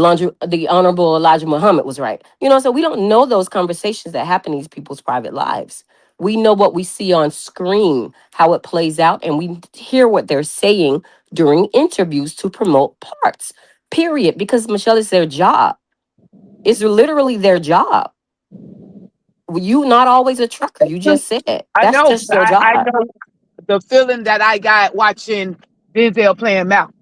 Honorable Elijah Muhammad was right. So we don't know those conversations that happen in these people's private lives. We know what we see on screen, how it plays out, and we hear what they're saying during interviews to promote parts. Period. Because Michelle, is their job. It's literally their job. You not always a trucker. You just said I that's know, just but your I job. know the feeling that I got watching Denzel playing Malcolm.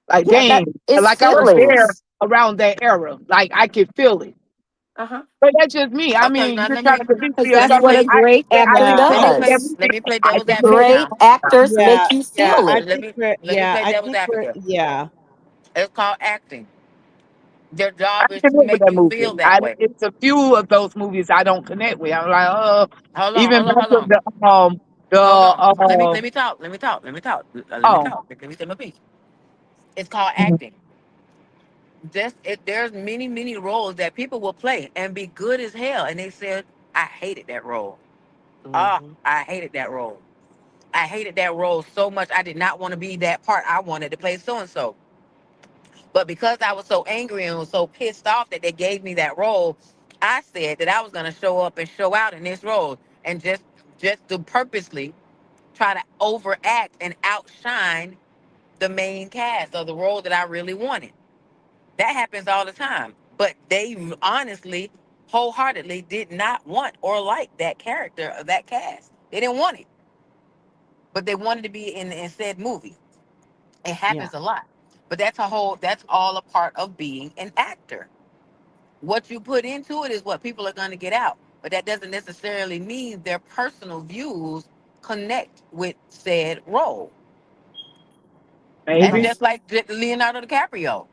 Like, Yeah, that dang, is like I was there feelings. around that era. Like I could feel it. Uh-huh. But that's just me. I Okay, mean, now you're trying to convince Because me of that's let what something. a me great actor I Yeah, let me believe play does. everything. let me I play can devil's connect. Great advocate. actors yeah, make you yeah. feel I it. Let think me we're, let me yeah, play I devil's think we're, advocate. yeah. It's called acting. Their I job is can to connect with make that you feel movie. that way. It's a few of those movies I don't connect with. I'm like, Hold on, even hold on, back hold to on. the The Hold on. Let me talk. Let me talk. Let me talk. Let me oh, talk. Let me say my piece. It's called mhm. acting. There's many roles that people will play and be good as hell, and they said, I hated that role. Ah, Hmm. I hated that role. I hated that role so much. I did not want to be that part. I wanted to play so and so. But because I was so angry and was so pissed off that they gave me that role, I said that I was going to show up and show out in this role and just to purposely try to overact and outshine the main cast of the role that I really wanted. That happens all the time. But they honestly, wholeheartedly did not want or like that character of that cast. They didn't want it, but they wanted to be in said movie. It Yeah. happens a lot. But that's all a part of being an actor. What you put into it is what people are going to get out. But that doesn't necessarily mean their personal views connect with said role. That's Maybe. just like Leonardo DiCaprio.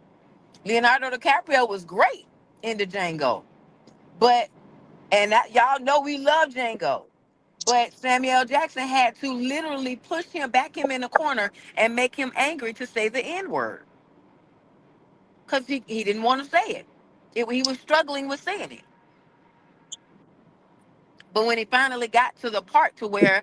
Leonardo DiCaprio was great in the Django, but y'all know we love Django. But Samuel Jackson had to literally push him, back him in the corner, and make him angry to say the N word because he didn't want to say it. He was struggling with saying it. But when he finally got to the part to where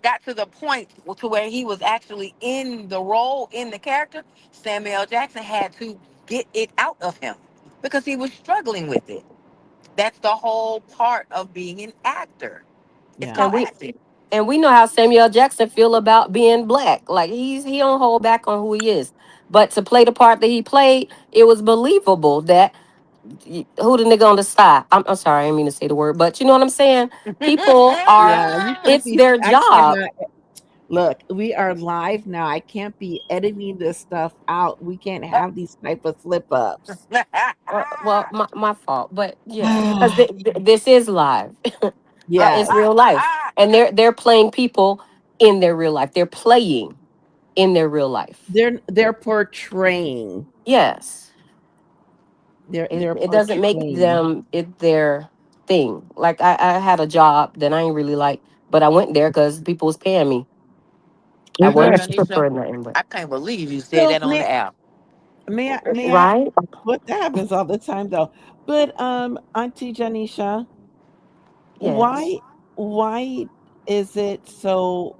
got to the point to where he was actually in the role, in the character, Samuel Jackson had to get it out of him because he was struggling with it. That's the whole part of being an actor. It's Yeah. called And we acting. and we know how Samuel Jackson feel about being black. Like he don't hold back on who he is. But to play the part that he played, it was believable that who the nigga on the side. I'm sorry, I didn't mean to say the word, but you know what I'm saying? People are, Yeah. You can't it's be, their I job. cannot. Look, we are live now. I can't be editing this stuff out. We can't have these type of slip ups. Well, my fault, but yeah, because this is live. It's Yes. real life, and they're playing people in their real life. They're playing in their real life. They're portraying. Yes, They're it doesn't make portraying. them it their thing. Like I had a job that I ain't really like, but I went there because people was paying me. I Auntie wasn't a Exactly. stripper Janisha, or nothing, but I can't believe you said So that on the app. may I right. what that happens all the time though. But Auntie Janisha, Yes. why why is it so,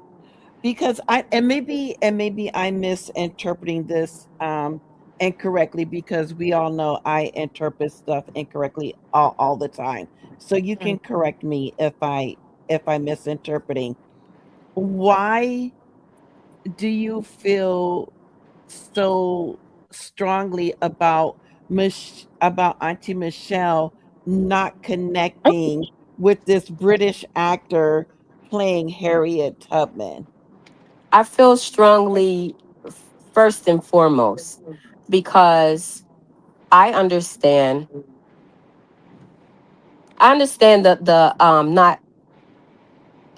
because I and maybe I'm misinterpreting this incorrectly, because we all know I interpret stuff incorrectly all the time. So you Mm. can correct me if I'm misinterpreting. Why do you feel so strongly about Auntie Michelle not connecting with this British actor playing Harriet Tubman? I feel strongly first and foremost because I understand I understand the not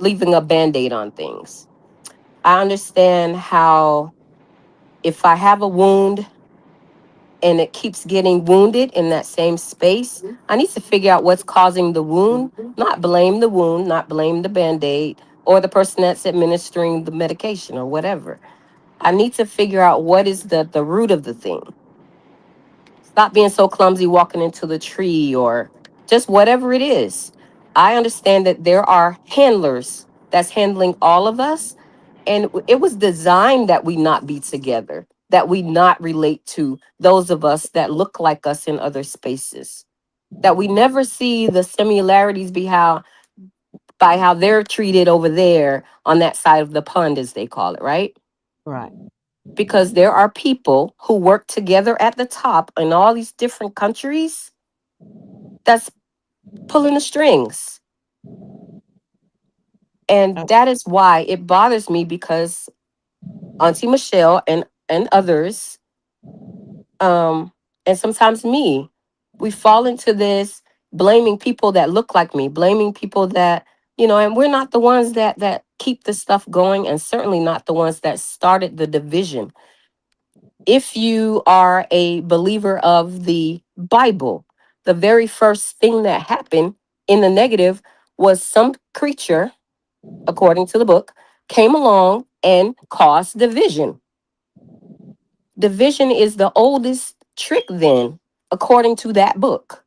leaving a band-aid on things. I understand how if I have a wound and it keeps getting wounded in that same space, I need to figure out what's causing the wound, not blame the wound, not blame the band-aid or the person that's administering the medication or whatever. I need to figure out what is the root of the thing. Stop being so clumsy walking into the tree or just whatever it is. I understand that there are handlers that's handling all of us. And it was designed that we not be together, that we not relate to those of us that look like us in other spaces, that we never see the similarities by how they're treated over there on that side of the pond, as they call it, right? Right. Because there are people who work together at the top in all these different countries that's pulling the strings. And Oh, that is why it bothers me because Auntie Michelle and others, and sometimes me, we fall into this blaming people that look like me, blaming people that, and we're not the ones that keep the stuff going, and certainly not the ones that started the division. If you are a believer of the Bible, the very first thing that happened in the negative was some creature. according to the book, came along and caused division. Division is the oldest trick, then, according to that book.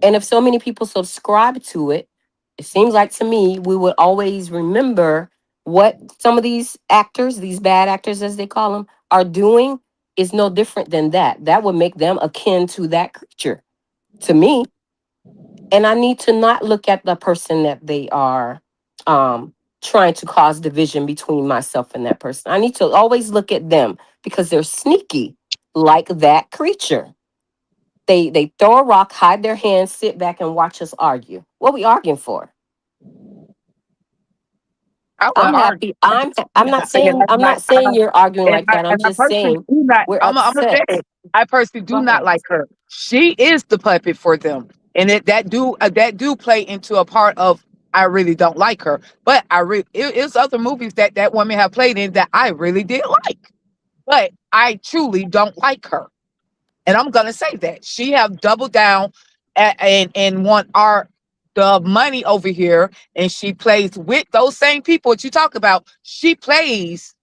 And if so many people subscribe to it, it seems like to me we would always remember what some of these actors, these bad actors as they call them, are doing is no different than that. That would make them akin to that creature to me. And I need to not look at the person that they are trying to cause division between myself and that person. I need to always look at them because they're sneaky like that creature. They throw a rock, hide their hands, sit back and watch us argue. What we arguing for? I I'm wouldn't argue. happy. I I'm not just say it saying you're arguing like that. I'm and I just personally saying do not. we're I'm gonna say upset. it. I personally Go do not ahead. like her. She is the puppet for them, and that do play into a part of. I really don't like her, but it's other movies that that woman have played in that I really did like, but I truly don't like her. And I'm gonna say that she have doubled down and want our the money over here, and she plays with those same people that you talk about. She plays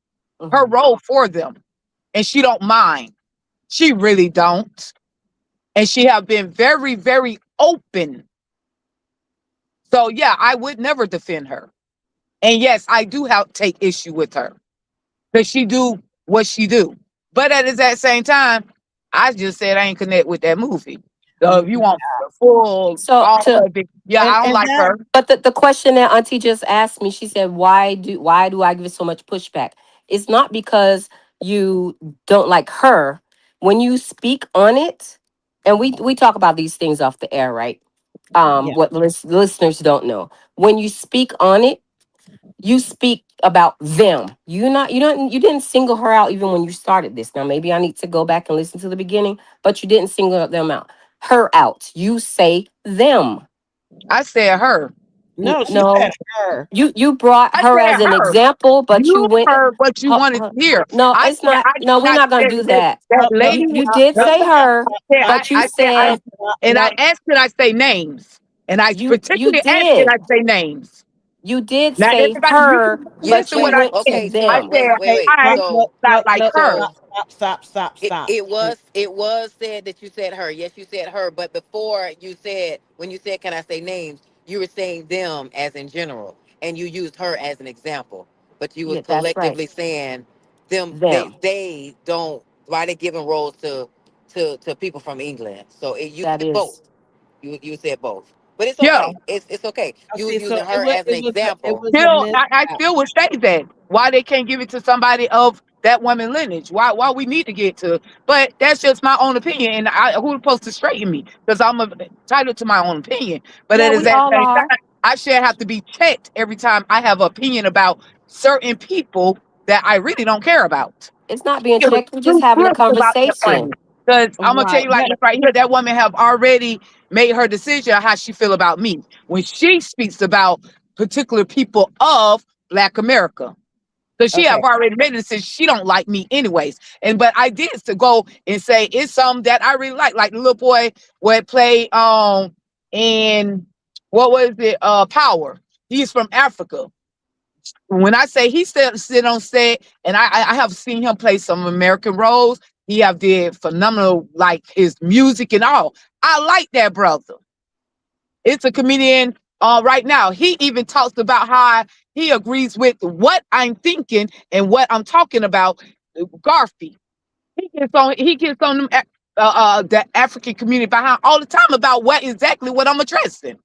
her Mhm. role for them, and she don't mind. She really don't, and she have been very, very open. So yeah, I would never defend her. And yes, I do have take issue with her because she do what she do. But at that same time, I just said I ain't connect with that movie. So if you want the full So all to of it, yeah, and I don't and like that her. But the question that Auntie just asked me, she said, why do I give it so much pushback? It's not because you don't like her. When you speak on it, and we talk about these things off the air, right? yeah. What listeners don't know. When you speak on it, you speak about them. You didn't single her out even when you started this. Now maybe I need to go back and listen to the beginning, but you didn't single them out. Her out. You say them. I said her. No, she said No, her. you brought I her said as an her. example, but you You went. heard what you wanted to hear. No, I it's said not. I No, did we're not not gonna say do that that. that No, lady. You did No, say her, said but you I said and I no, asked that I say names, and I you particularly asked that did. I say names. You did Now say everybody, you her, can You but listen you what wait. I went to said. Okay. So I them. said wait. I no, So no, not no, like no, her. so stop. it was said that you said her. Yes, you said her. But before you said, when you said, "Can I say names?" You were saying them as in general, and you used her as an example. But you was Yeah, that's right. collectively saying them. They Them. they don't. Why they giving roles to people from England? So you That said both. is. You said both. But it's Yeah. okay. It's okay. You was Okay, so using her as an it example. was a Still, I mishap. still would say that. Why they can't give it to somebody of that woman lineage? Why we need to get to? But that's just my own opinion, and who's supposed to straighten me? Because I'm entitled to my own opinion. But Yeah, at we that all same are. time, I should have to be checked every time I have an opinion about certain people that I really don't care about. It's not being Give a checked. We're just true having a glimpse about that conversation. money. Because I'm gonna tell Right. you like But this right here, that woman have already made her decision on how she feel about me when she speaks about particular people of Black America. So she okay. have already made a decision. She don't like me anyways. And but I did to go and say it's some that I really like the little boy would play in what was it? Power. He's from Africa. When I say he still sit on set, and I have seen him play some American roles. He have did phenomenal, like his music and all. I like that brother. It's a comedian right now. He even talks about how he agrees with what I'm thinking and what I'm talking about. Garfy. He gets on them the African community behind all the time about what exactly what I'm addressing.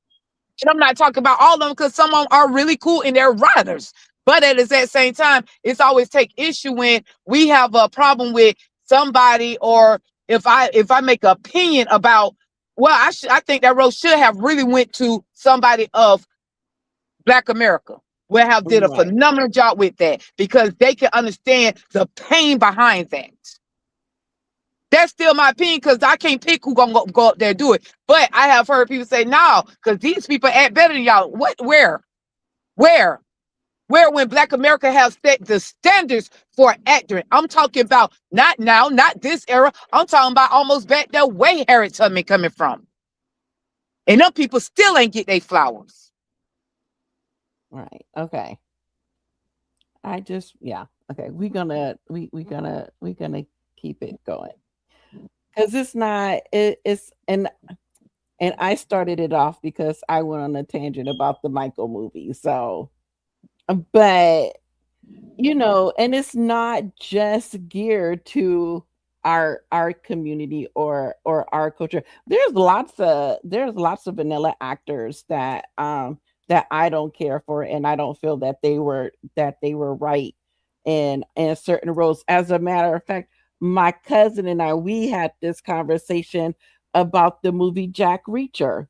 And I'm not talking about all of them because some of them are really cool and they're writers. But at the same time, it's always take issue when we have a problem with somebody, or if I make an opinion about, well, I think that role should have really went to somebody of Black America. Will have did a Right. phenomenal job with that because they can understand the pain behind that. That's still my opinion because I can't pick who gonna go up there and do it. But I have heard people say no, because these people act better than y'all. What? Where? Where when Black America has set the standards for acting? I'm talking about not now, not this era. I'm talking about almost back there way Harriet Tubman coming from. And them people still ain't get their flowers. Right. Okay. I just yeah. Okay. We gonna keep it going because it's not it's and I started it off because I went on a tangent about the Michael movie. So, but and it's not just geared to our community or our culture. There's lots of vanilla actors that I don't care for, and I don't feel that they were right in certain roles. As a matter of fact, my cousin and I, we had this conversation about the movie Jack Reacher,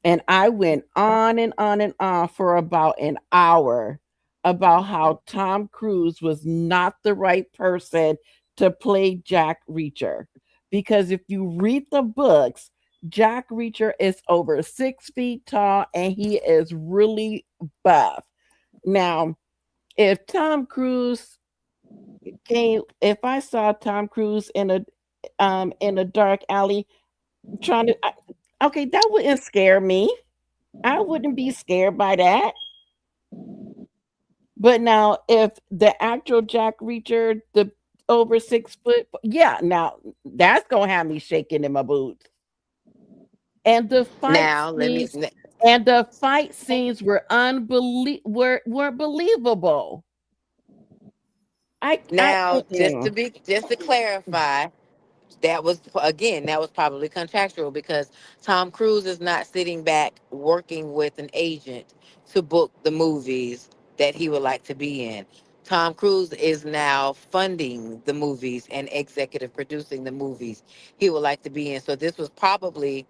and I went on and on and on for about an hour about how Tom Cruise was not the right person to play Jack Reacher. Because if you read the books, Jack Reacher is over 6 feet tall and he is really buff. Now, if Tom Cruise if I saw Tom Cruise in a dark alley trying to, okay, that wouldn't scare me. I wouldn't be scared by that. But now, if the actual Jack Reacher, the over 6 foot, yeah, now that's gonna have me shaking in my boots. And the fight Now let me scenes, and the fight scenes were believable. I now mm-mm. just to clarify, that was again that was probably contractual because Tom Cruise is not sitting back working with an agent to book the movies that he would like to be in. Tom Cruise is now funding the movies and executive producing the movies he would like to be in. So this was probably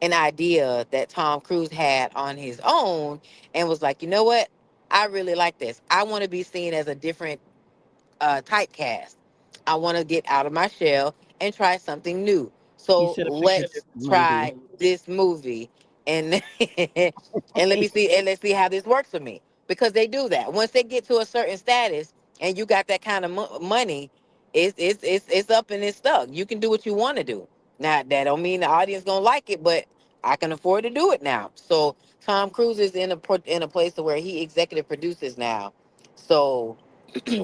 an idea that Tom Cruise had on his own and was like, you know what? I really like this. I want to be seen as a different typecast. I want to get out of my shell and try something new. He So should have picked a let's different movie. try this movie and and let's see how this works for me because they do that. Once they get to a certain status and you got that kind of money, it's up and it's stuck. You can do what you want to do. Now that don't mean the audience gonna like it, but I can afford to do it now. So Tom Cruise is in a place to where he executive produces now. So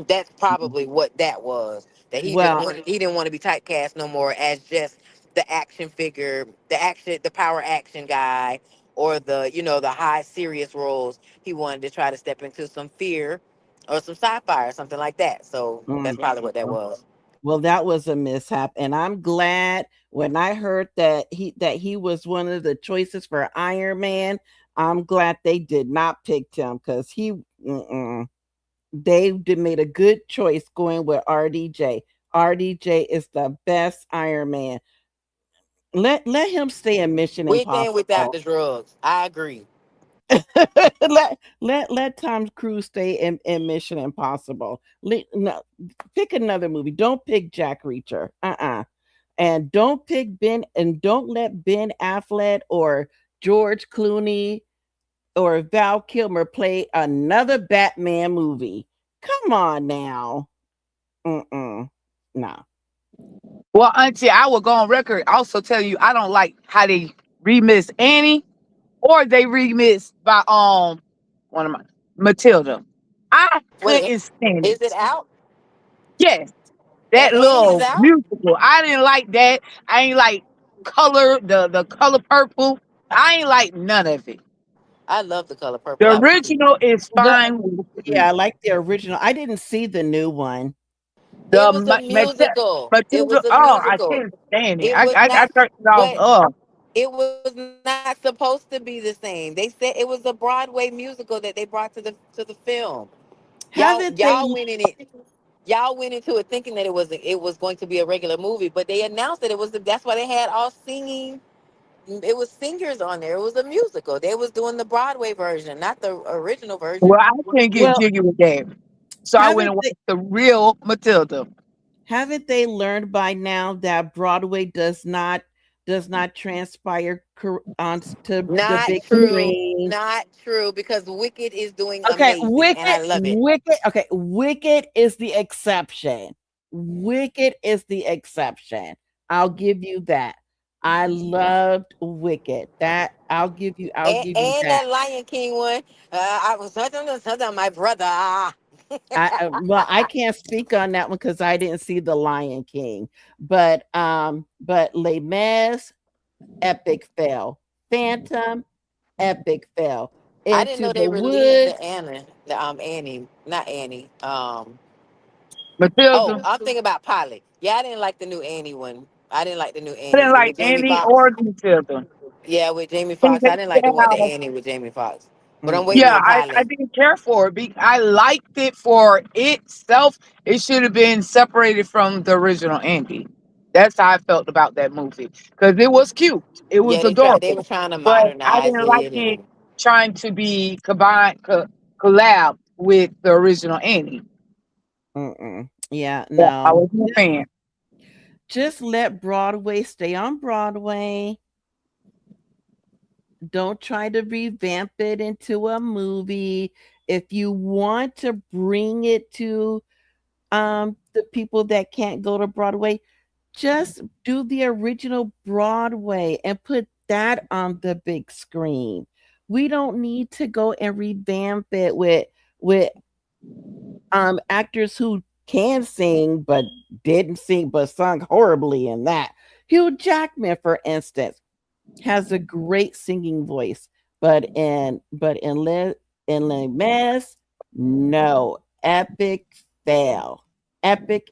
that's probably what that was. That Well, he didn't want to be typecast no more as just the action figure, the power action guy, or the high serious roles. He wanted to try to step into some fear or some sci-fi or something like that. So that's mm, probably what that was. well, that was a mishap, and I'm glad when I heard that he was one of the choices for Iron Man. I'm glad they did not pick him because they did made a good choice going with RDJ. RDJ is the best Iron Man. Let him stay in Mission With and without Impossible. the drugs. I agree. let Tom Cruise stay in Mission Impossible. No, pick another movie. Don't pick Jack Reacher. And don't let Ben Affleck or George Clooney or Val Kilmer play another Batman movie. Come on now. Mm-mm. No. Well, Auntie, I will go on record also tell you I don't like how they remix Annie or they remix by one of my Matilda. I Wait, couldn't stand is it it. out? Yes, that Annie is little out? musical. I didn't like that. I ain't like color, the color purple. I ain't like none of it. I love the color The purple. I would see. original is The fine with Yeah, me. I like the original. I didn't see the new one. It The was a musical. It Matilda, was a oh, I musical. can't stand it. It I, was I, I not, turned it off. but Oh, it was not supposed to be the same. They said it was a Broadway musical that they brought to the film. Y'all Haven't they y'all went in it. Y'all went into it thinking that it was going to be a regular movie, but they announced that it was. That's why they had all singing. It was singers on there. It was a musical. They was doing the Broadway version, not the original well, version. I can't get well jiggy with that. So I went haven't and they watched the real Matilda. haven't they learned by now that Broadway does not transpire onto the Not big true. screen? Not true because Wicked is doing Okay, amazing and I love it. Wicked is the exception. Wicked is the exception. I'll give you that. I loved Wicked. That I'll give you And that. that Lion King one. I was something my brother. Well, I can't speak on that one because I didn't see the Lion King, but Les Mis, epic fail. Phantom, epic fail. I didn't Into know the they released the Woods. Annie, the Annie, not Annie. Oh, Matilda. I'm thinking about Pilot. Yeah, I didn't like the new Annie one. I didn't like the new I Annie didn't either like with Jamie Annie Foxx. or Matilda. Yeah, with Jamie And Foxx. I didn't like the one the yeah, Annie with Jamie Foxx. But I'm waiting yeah, on I Pilot. didn't care for it. I liked it for itself. It should have been separated from the original Andy. That's how I felt about that movie because it was cute. It was Yeah, they were adorable, trying to but I modernize didn't like it it and trying to be combined collab with the original Andy. Mm-mm. Yeah, Yeah, I no. wasn't a fan. Just let Broadway stay on Broadway. Don't try to revamp it into a movie. If you want to bring it to the people that can't go to Broadway, just do the original Broadway and put that on the big screen. We don't need to go and revamp it with actors who can sing but didn't sing but sung horribly in that. Hugh Jackman, for instance, has a great singing voice, but in Les Mis, no, epic fail, epic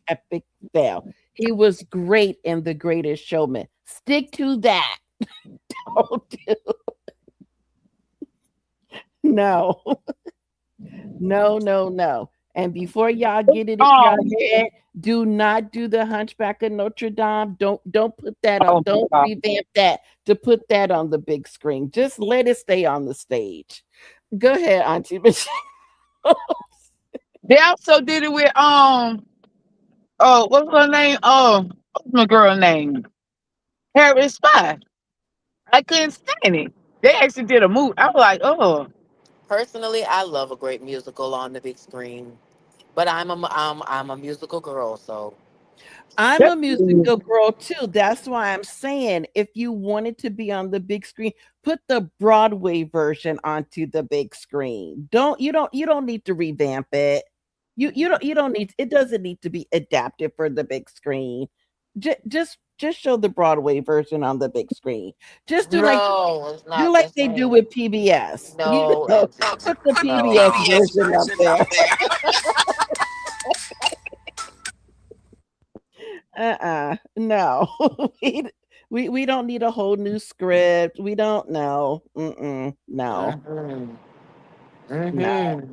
fail. He was great in The Greatest Showman. Stick to that. Don't do, no, no. And before y'all get it in your Um, head, do not do the Hunchback of Notre Dame. Don't put that on. oh my Don't God. revamp that to put that on the big screen. Just let it stay on the stage. Go ahead, Auntie Michelle. They also did it with oh, what's her name? What's my girl name? Harriet Spy. I couldn't stand it. They actually did a movie. I was like, oh, personally, I love a great musical on the big screen. But I'm a musical girl, so I'm a that's musical girl too. That's why I'm saying if you wanted to be on the big screen, put the Broadway version onto the big screen. You don't need to revamp it. You don't need it doesn't need to be adapted for the big screen. Just show the Broadway version on the big screen. Just no, it's do not like the they do same. with PBS. No, Auntie. Put the No. PBS version up there. No. We don't need a whole new script. We don't know. No. Mm-hmm. No. Mm-hmm.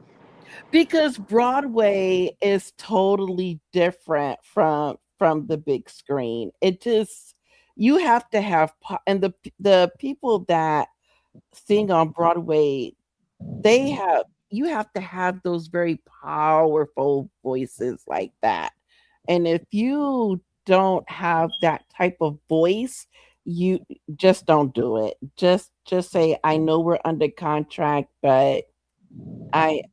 Because Broadway is totally different from the big screen. It just you have to have and the people that sing on Broadway, they have you have to have those very powerful voices like that. And if you don't have that type of voice, you just don't do it. Just say, I know we're under contract, but I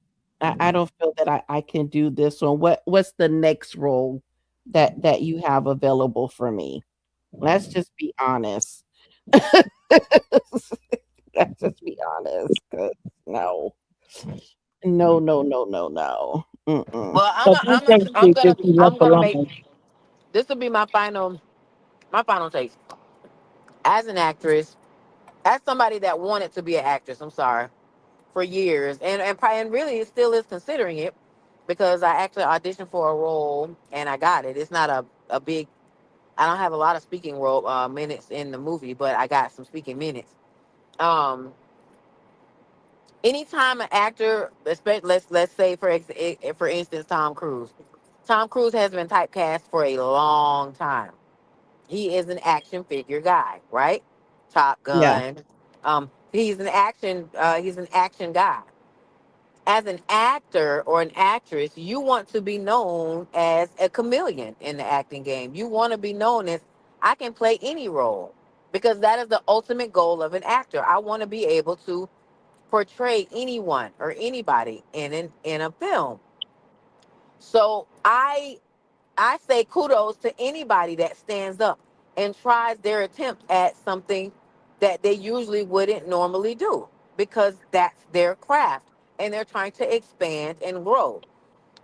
I don't feel that I can do this one. What's the next role that you have available for me? Let's just be honest. Let's just be honest. 'Cause no. No. Mm-mm. Well, but you think it just be I'm left gonna make alone. this will be my final take. As an actress, as somebody that wanted to be an actress, I'm sorry, for years, and really still is considering it because I actually auditioned for a role and I got it. It's not a big. I don't have a lot of speaking role minutes in the movie, but I got some speaking minutes. Um, Anytime an actor, especially let's say for instance Tom Cruise. Tom Cruise has been typecast for a long time. He is an action figure guy, right? Top Yeah. Gun. He's an action guy. As an actor or an actress, you want to be known as a chameleon in the acting game. You want to be known as I can play any role because that is the ultimate goal of an actor. I want to be able to portray anyone or anybody in a film. So I say kudos to anybody that stands up. and tries their attempt at something that they usually wouldn't normally do because that's their craft and they're trying to expand and grow.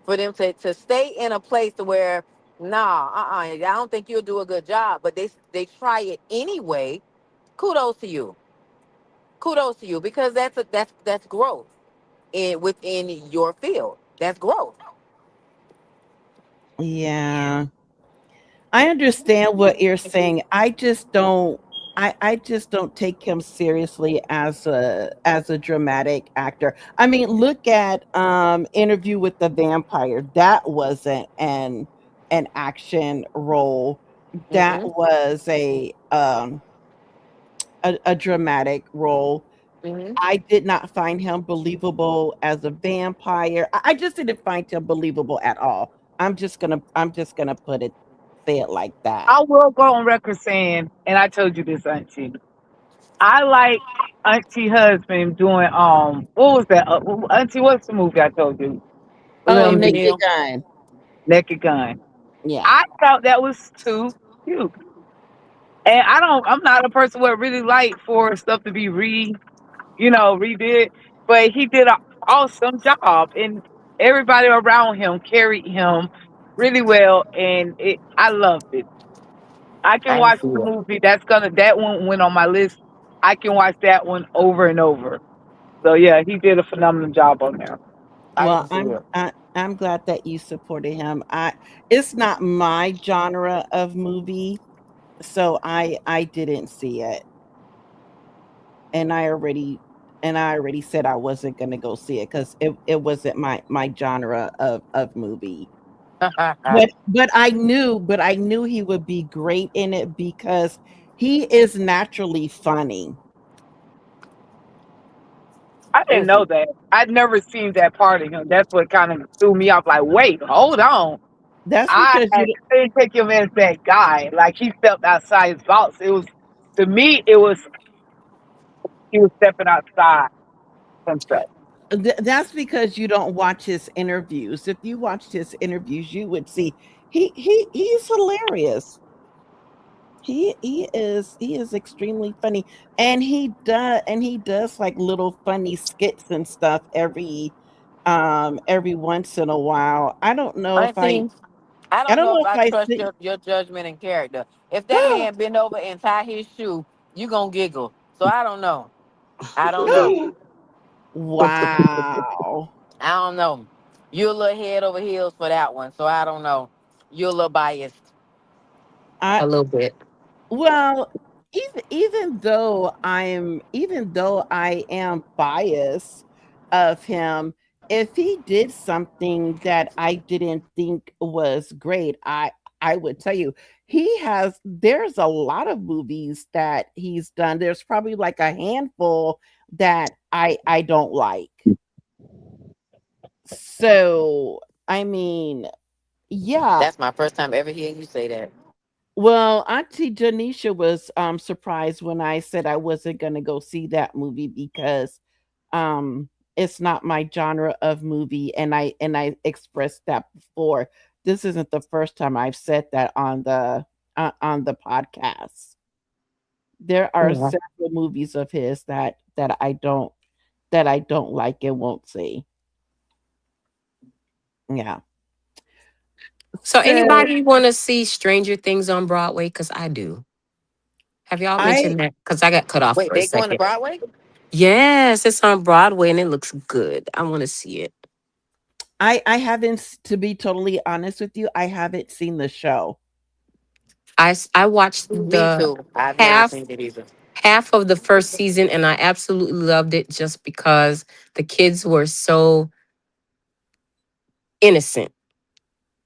For them to stay in a place to where, nah, I don't think you'll do a good job, but they try it anyway. Kudos to you. Kudos to you because that's growth within your field. That's growth. Yeah. I understand what you're saying. I just don't take him seriously as a dramatic actor. I mean, look at Interview with the Vampire. That wasn't an action role. That Mm-hmm. was a dramatic role. Mm-hmm. I did not find him believable as a vampire. I just didn't find him believable at all. I'm just gonna put it say it like that. I will go on record saying, and I told you this, Auntie. I like Auntie husband doing what was that? Auntie, what's the movie I told you? A little Navy indie, Naked Neal. Gun. Naked Gun. Yeah. I thought that was too cute. And I'm not a person who really like for stuff to be redid, but he did an awesome job and everybody around him carried him really well and I loved it. I can I didn't watch see the it. movie. That one went on my list. I can watch that one over and over. So yeah, he did a phenomenal job on there. I Well, didn't see it. I'm glad that you supported him. I It's not my genre of movie, so I didn't see it. And I already said I wasn't going to go see it cuz it wasn't my genre of movie. But I knew he would be great in it because he is naturally funny. I didn't Is know he? that. I'd never seen that part of him. That's what kind of threw me off. Like, wait, hold on. That's I because you didn't take him as that guy. Like he stepped outside his box. It was to me. It was he was stepping outside himself. That's because you don't watch his interviews. If you watched his interviews, you would see he's hilarious. He is extremely funny, and he does like little funny skits and stuff every once in a while. Auntie, I I don't don't know know if if I I trust think your judgment and character. If that man bend over and tie his shoe, you gonna giggle. So I don't know. I don't know. wow. I don't know. You're a little head over heels for that one. So I don't know. You're a little biased. I A little bit. Well, even though I am biased of him, if he did something that I didn't think was great, I would tell you there's a lot of movies that he's done. There's probably like a handful that I don't like. So, I mean, yeah. That's my first time ever hearing you say that. Well, Auntie Janisha was surprised when I said I wasn't going to go see that movie because it's not my genre of movie, and I expressed that before. This isn't the first time I've said that on the podcast. There are Yeah. several movies of his that I don't like and won't see. Yeah. So So anybody want to see Stranger Things on Broadway? Because I do. Have y'all I mentioned that? Because I got cut off Wait, for a they going to second. Broadway? Yes, it's on Broadway and it looks good. I want to see it. I haven't to be totally honest with you, I haven't seen the show. I watched Me the too. I've never half seen it either. half of the first season and I absolutely loved it just because the kids were so innocent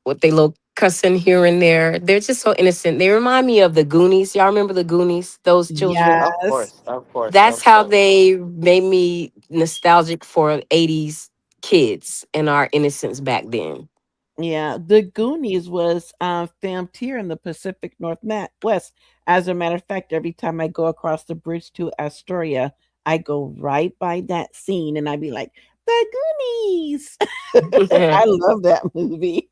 with they little cussing here and there. They're just so innocent. They remind me of the Goonies. Y'all remember the Goonies? Those children. Of Yes. course, of course, That's of how course. they made me nostalgic for 80s kids and our innocence back then. Yeah, The Goonies was filmed here in the Pacific Northwest. As a matter of fact, every time I go across the bridge to Astoria, I go right by that scene and I be like, "The Goonies." I love that movie.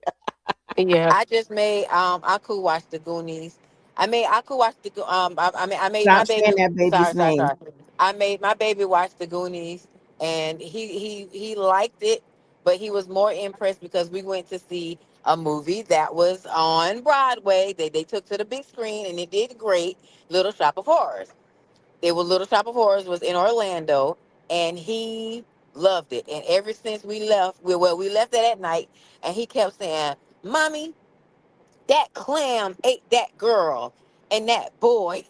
Yeah. I just made I could watch the Goonies. I could watch the I made my Stop baby. saying that baby's Sorry, sorry, name. sorry. I made my baby watch the Goonies, and he liked it, but he was more impressed because we went to see a movie that was on Broadway. They took to the big screen and it did great. Little Shop of Horrors. It was Little Shop of Horrors was in Orlando, and he loved it. And ever since we left, we left it at night, and he kept saying, "Mommy, that clam ate that girl and that boy."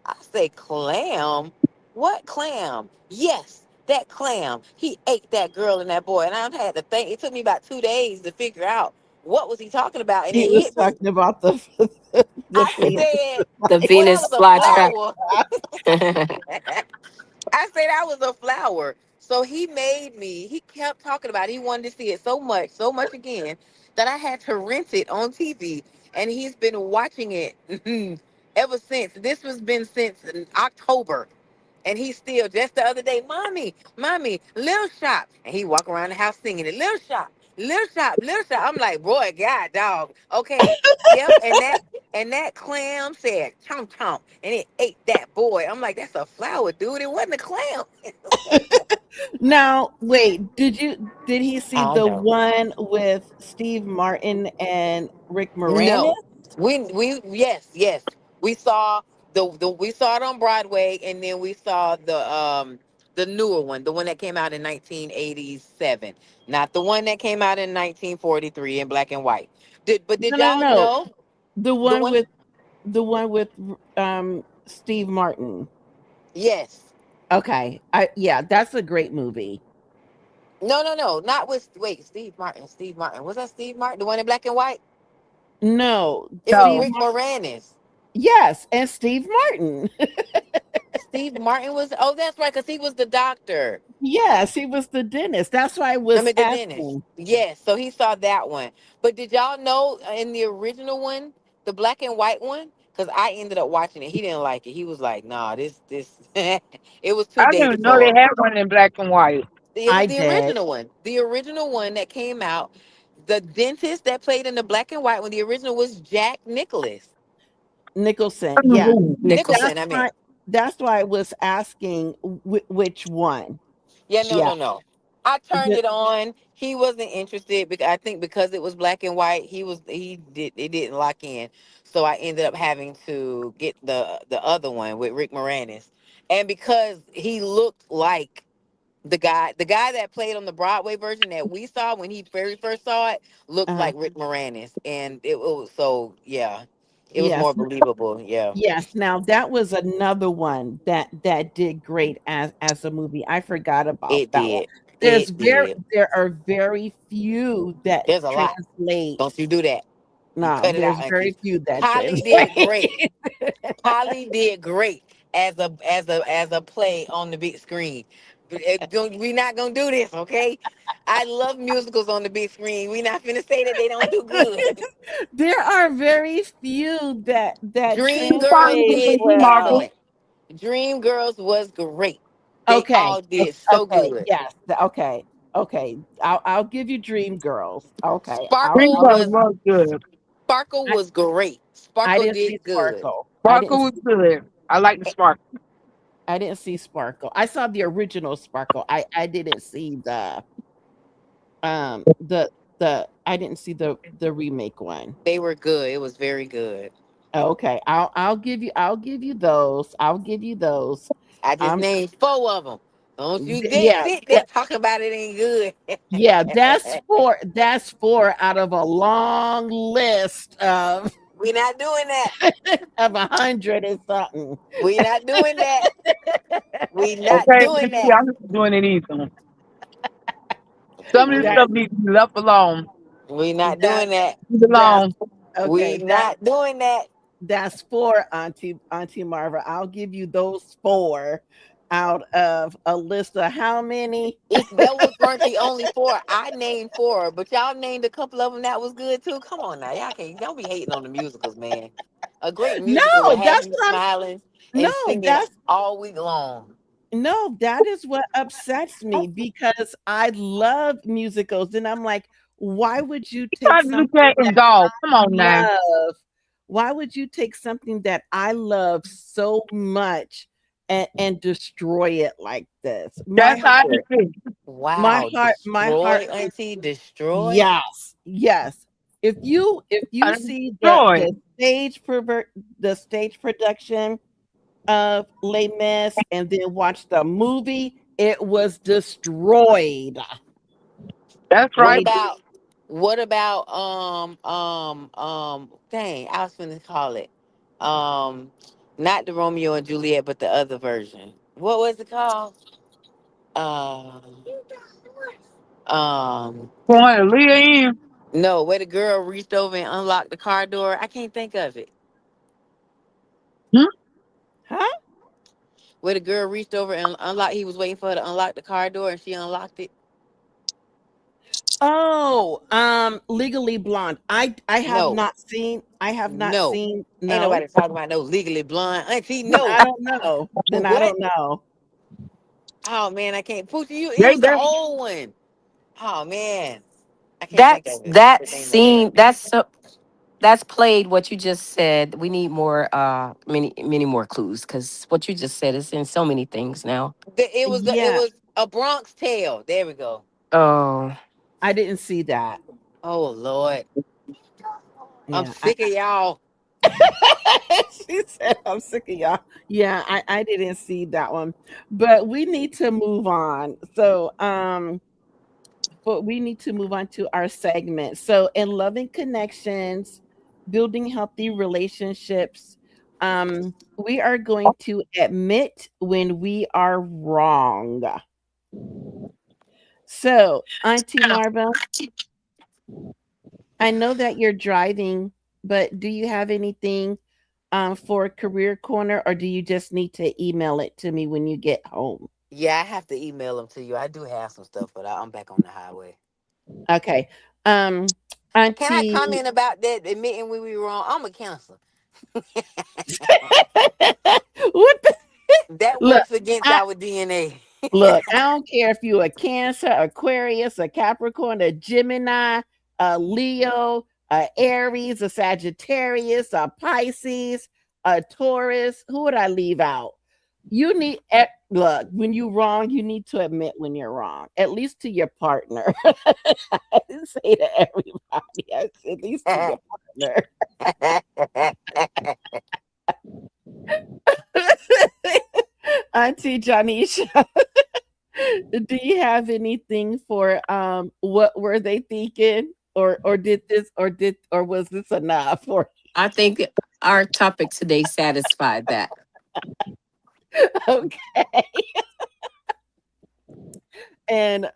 I say, "Clam? What clam?" "Yes, that clam. He ate that girl and that boy." And I had to think. It took me about 2 days to figure out what was he talking about, and He it was hit me. talking about the the I penis. said, The "Well, that Venus was a flytrap. flower." I said I was a flower. So he made me, he kept talking about it. He wanted to see it so much again, that I had to rent it on TV. And he's been watching it ever since. This was been since October. And he still, just the other day, "Mommy, mommy, Little Shop." And he walk around the house singing it, "Little Shop, Little Shop, Little Shop." I'm like, "Boy, God, dog. Okay, yep." And that clam said chomp chomp, and it ate that boy. I'm like, "That's a flower, dude. It wasn't a clam." Now, wait, did he see I the know. one with Steve Martin and Rick Moranis? No, we yes, we saw the we saw it on Broadway, and then we saw the newer one, the one that came out in 1987, not the one that came out in 1943 in black and white. Did No, no, y'all no. know The the one one? with the one with Steve Martin. Yes. Okay. Yeah, that's a great movie. No, no, no, not with wait, Steve Martin. Steve Martin, was that Steve Martin, the one in black and white? No, It was No, Steve Rick Moranis. Yes, and Steve Martin. Steve Martin was, oh, that's right, because he was the doctor. Yes, he was the dentist. That's why I I was mean, the dentist. asking. Yes, so he saw that one. But did y'all know in the original one, the black and white one? Because I ended up watching it. He didn't like it. He was like, "Nah, this." It was too I didn't dated even know for they him. had one in black and white. It was I the did. original one. The original one that came out. The dentist that played in the black and white one, the original was Jack Nicholas. Nicholson. Yeah, Nicholson. that's Nicholson, I mean. why. That's why I was asking which one. Yeah, no, Yeah. no, no. I turned The- it on. He wasn't interested because I think because it was black and white, he did it didn't lock in. So I ended up having to get the other one with Rick Moranis. And because he looked like the guy that played on the Broadway version that we saw when he very first saw it looked uh, like Rick Moranis. And it was so yeah. It was yes, more believable. Yeah. yes. Now that was another one that did great as a movie. I forgot about It that one. did. It did. There are very few that There's a lot. Don't translate. you do that. You No, cut it out, there's Auntie. very few that Polly translate. did great. Polly did great as a play on the big screen. We're not gonna do this, okay? I love musicals on the big screen. We not finna say that they don't do good. There are very few that Dream Who finally Girls translate did did you, Marvel? well. excellent. Dream Girls was great. They Okay. all did so Okay. good. Yes. Okay. Okay. I'll give you Dream Girls. Okay. Sparkle Dreamgirls was was good. Sparkle I, was great. I Sparkle didn't see did good. Sparkle. Sparkle was good. I like the sparkle. I didn't see Sparkle. I saw the original Sparkle. I didn't see the I didn't see the remake one. They were good. It was very good. Okay. I'll give you those. I'll give you those. I just Um named four of them. Don't you dare yeah, sit there talking about it ain't yeah, good. that's four out of a long list of We not doing that. of 100 and something. We not doing that. We not Okay, doing Missy, that. I'm not doing it either. Some of this That stuff needs to be left alone. We not that doing that. Leave it that's alone. We okay. not doing that. That's four, Auntie Marva. I'll give you those four out of a list of how many? It's that was weren't the only four. I named four, but y'all named a couple of them that was good too. Come on now, y'all can't don't be hating on the musicals, man. A great musical will No, have that's you what I'm smiling and no, singing that's all week long. no, that is what upsets me because I love musicals and I'm like, why would you take Trying to look something at and that dog. Come on now. I love? Why would you take something that I love so much and destroy it like this? That's how Destroy. it is. Wow. My heart Destroy, auntie. Destroy. yes, yes. If you Gotta see destroy. the stage production of Les Mis and then watch the movie, it was destroyed. That's What right. They did. about dang, I was gonna call it um not the Romeo and Juliet, but the other version. What was it called? Um Point Leah in. no, where the girl reached over and unlocked the car door. I can't think of it. Hmm? Huh? Where the girl reached over and unlocked, he was waiting for her to unlock the car door and she unlocked it. Oh, Legally Blonde. No, I have not no. seen Ain't no. nobody talking about no Legally Blonde. Auntie, Then no. I don't know. Then I What? don't know. Oh man, I can't. Poochie, you. It They was the that old one. Oh man, I can't think That's of it. that The name of it. scene. That's played what you just said. We need more, many more clues because what you just said is in so many things now. It Yeah, was a Bronx Tale. There we go. Oh, I didn't see that. Oh Lord, I'm Yeah, sick of y'all. she said, "I'm sick of y'all." Yeah, I didn't see that one, but we need to move on. So, but we need to move on to our segment. So, in loving connections, building healthy relationships, we are going to admit when we are wrong. So, Auntie Marva, I know that you're driving, but do you have anything for Career Corner, or do you just need to email it to me when you get home? Yeah, I have to email them to you. I do have some stuff, but I'm back on the highway. Okay. Um, Can I Auntie, comment about that? Admitting we were wrong. I'm a counselor. what the, That look? works against I our DNA. look. I don't care if you're a Cancer, Aquarius, a Capricorn, a Gemini, a Leo, a Aries, a Sagittarius, a Pisces, a Taurus. Who would I leave out? You need look when you're wrong. You need to admit when you're wrong, at least to your partner. I didn't say to everybody. I said at least to your partner. Auntie Janisha, do you have anything for what were they thinking? Or did this or was this enough for I think our topic today satisfied that. okay. And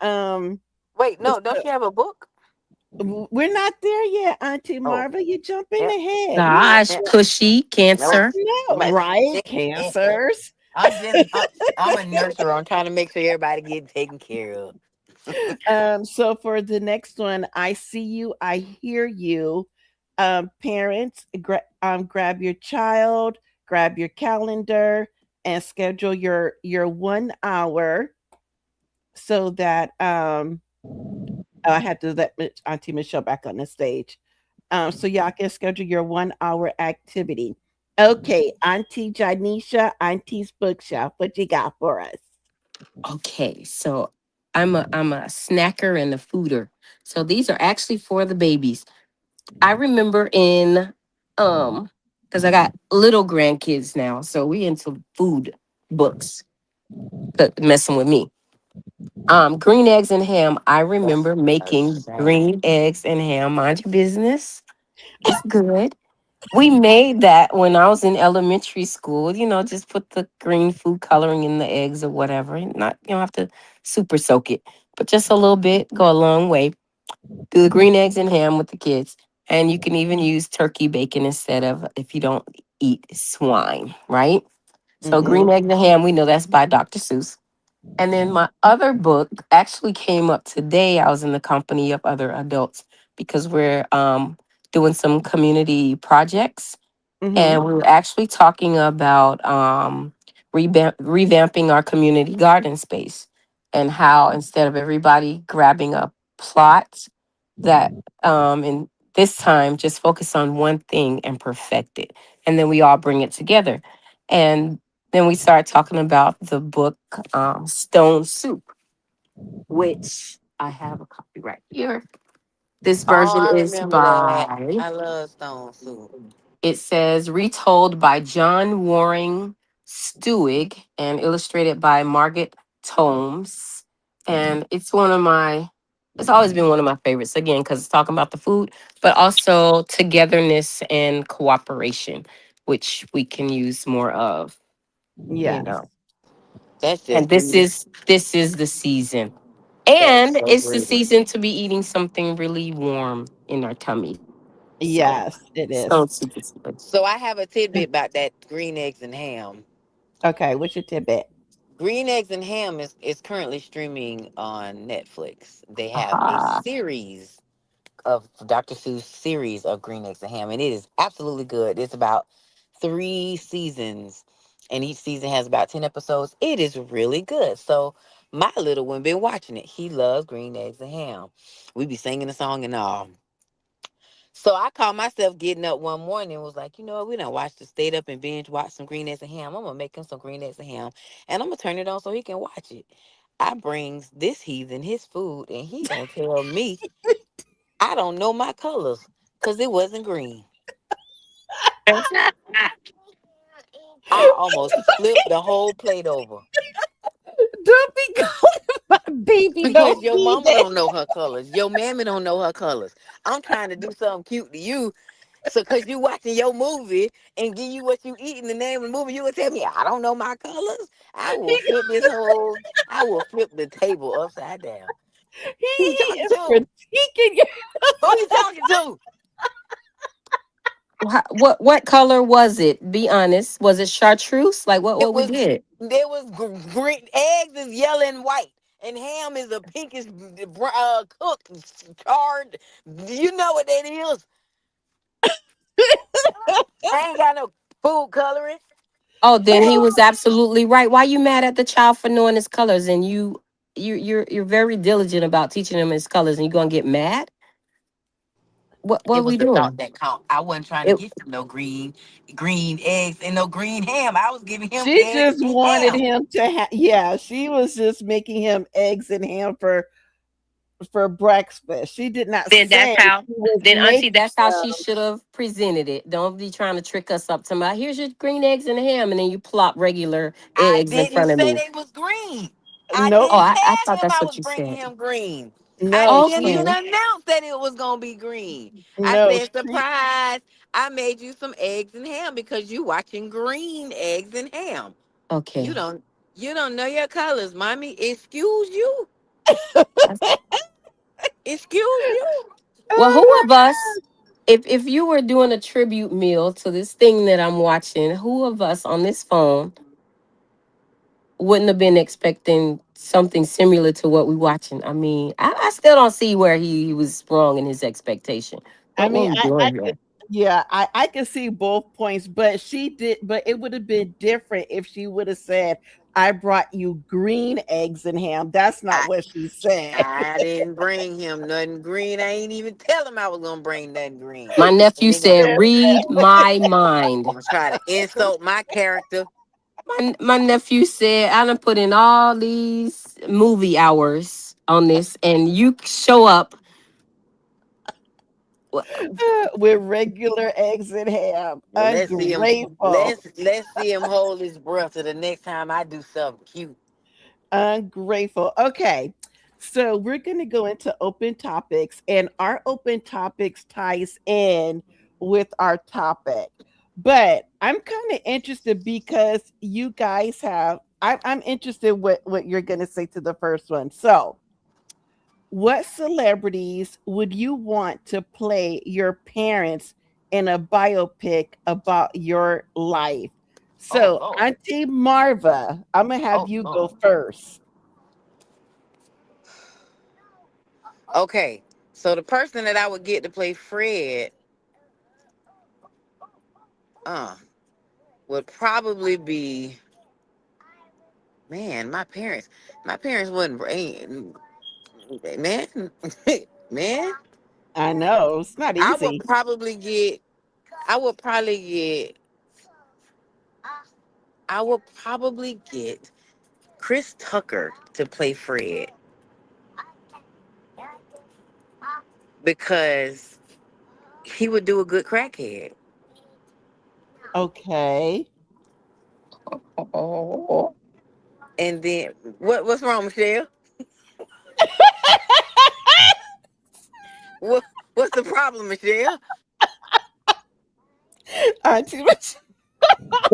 Wait, no, don't so you have a book? we're not there yet, Auntie Oh, Marva. You're jumping yep. ahead. We're not Gosh, cushy Nope. I cancer. know, But right? Cancers. I'm a nurturer. I'm trying to make sure everybody getting taken care of. So for the next one, I see you, I hear you. Parents, grab your child, grab your calendar, and schedule your 1 hour so that I had to let Auntie Michelle back on the stage. So y'all can schedule your 1 hour activity. Okay, Auntie Janisha, Auntie's bookshelf. What you got for us? Okay, so I'm a snacker and a fooder. So these are actually for the babies. I remember in because I got little grandkids now, so we into food books messing with me. Green eggs and ham. I That's remember a making shame. green eggs and ham. Mind your business. It's good. We made that when I was in elementary school. Just put the green food coloring in the eggs or whatever. Not you don't have to super soak it, but just a little bit go a long way. Do the green eggs and ham with the kids, and you can even use turkey bacon instead of if you don't eat swine, right? So Mm-hmm. green eggs and ham, we know that's by Dr. Seuss. And then my other book actually came up today. I was in the company of other adults because we're doing some community projects. Mm-hmm. And we were actually talking about revamping our community garden space and how instead of everybody grabbing a plot that and This time, just focus on one thing and perfect it. And then we all bring it together. And then we start talking about the book Stone Soup, which I have a copy right here. This Oh, version I is remember that. by, I love Stone Soup. it says, retold by John Waring Stewig and illustrated by Margaret Tomes. And it's one of my, it's always been one of my favorites, again, because it's talking about the food, but also togetherness and cooperation, which we can use more of, you Yes. know. That's And just beautiful. this is the season. That is And so it's the great. season to be eating something really warm in our tummies. So Yes, it is. stone soup is good. So I have a tidbit about that green eggs and ham. Okay, what's your tidbit? Green Eggs and Ham is currently streaming on Netflix. They have a Ah, series of Dr. Seuss series of Green Eggs and Ham, and it is absolutely good. It's about 3 seasons, and each season has about 10 episodes. It is really good. So my little one been watching it. He loves Green Eggs and Ham. We be singing the song and all. So I caught myself getting up one morning and was like, you know what, we done watched the stayed up and binge watch some green eggs and ham. I'm gonna make him some green eggs and ham and I'm gonna turn it on so he can watch it. I brings this heathen his food and he gonna tell me I don't know my colors because it wasn't green. I almost flipped the whole plate over. Don't be calling my baby no Because your mama heathen. don't know her colors. Your mammy don't know her colors. I'm trying to do something cute to you. So cause you watching your movie and give you what you eat in the name of the movie, you would tell me I don't know my colors. I will flip the table upside down. Who you He talking is to? critiquing you. Who you talking to? what color was it? Be honest. Was it chartreuse? Like It what we was did? there was green eggs is yellow and white. And ham is a pinkish cooked charred. You know what that is? I ain't got no food coloring. Oh, then he was absolutely right. Why you mad at the child for knowing his colors and you're very diligent about teaching him his colors and you gonna get mad? What are It we was the thought doing? that count. I wasn't trying to It, get him no green eggs and no green ham. I was giving him She eggs just and wanted ham. him to have, yeah, she was just making him eggs and ham for breakfast. She did not then say that's how. she was Then making Auntie, that's how she them. should have presented it. Don't be trying to trick us up to my. Here's your green eggs and ham, and then you plop regular I eggs in didn't front of say me. they was green. I Nope. Oh, didn't I tell thought him that's I what was you bringing said. him green. I No, didn't she even Okay, announce that it was gonna be green. I no, said, she surprise! I made you some eggs and ham because you watching green eggs and ham. You okay. don't you don't know your colors, mommy. Excuse you. That's- Excuse you. Well, Oh who my of us, if you were doing a tribute meal to this thing that I'm watching, who of us on this phone wouldn't have been expecting something similar to what we're watching? I mean, I still don't see where he was wrong in his expectation. I What mean, we I doing could, here? yeah, I can see both points, but she did, but it would have been different if she would have said, I brought you green eggs and ham. That's not I what she said. I didn't bring him nothing green. I ain't even tell him I was gonna bring nothing green. My And nephew then gonna said, try "Read my mind." gonna try to insult my character. My nephew said, "I done put in all these movie hours on this, and you show up." Wha- With regular eggs and ham. Well, Ungrateful. let's see him hold his breath to the next time I do something cute. Ungrateful. Okay. So we're going to go into open topics, and our open topics ties in with our topic. But I'm kind of interested because you guys have, I'm interested what you're going to say to the first one. So, what celebrities would you want to play your parents in a biopic about your life? Oh So, Lord. Auntie Marva, I'm gonna have Oh you go Lord. first. Okay. So the person that I would get to play Fred, uh, would probably be man, my parents. My parents wouldn't man, man. I know it's not I would easy. probably get. I would probably get. I would probably get Chris Tucker to play Fred because he would do a good crackhead. Okay. Oh, And then what's wrong, Michelle? What what's the problem, Michelle? Auntie,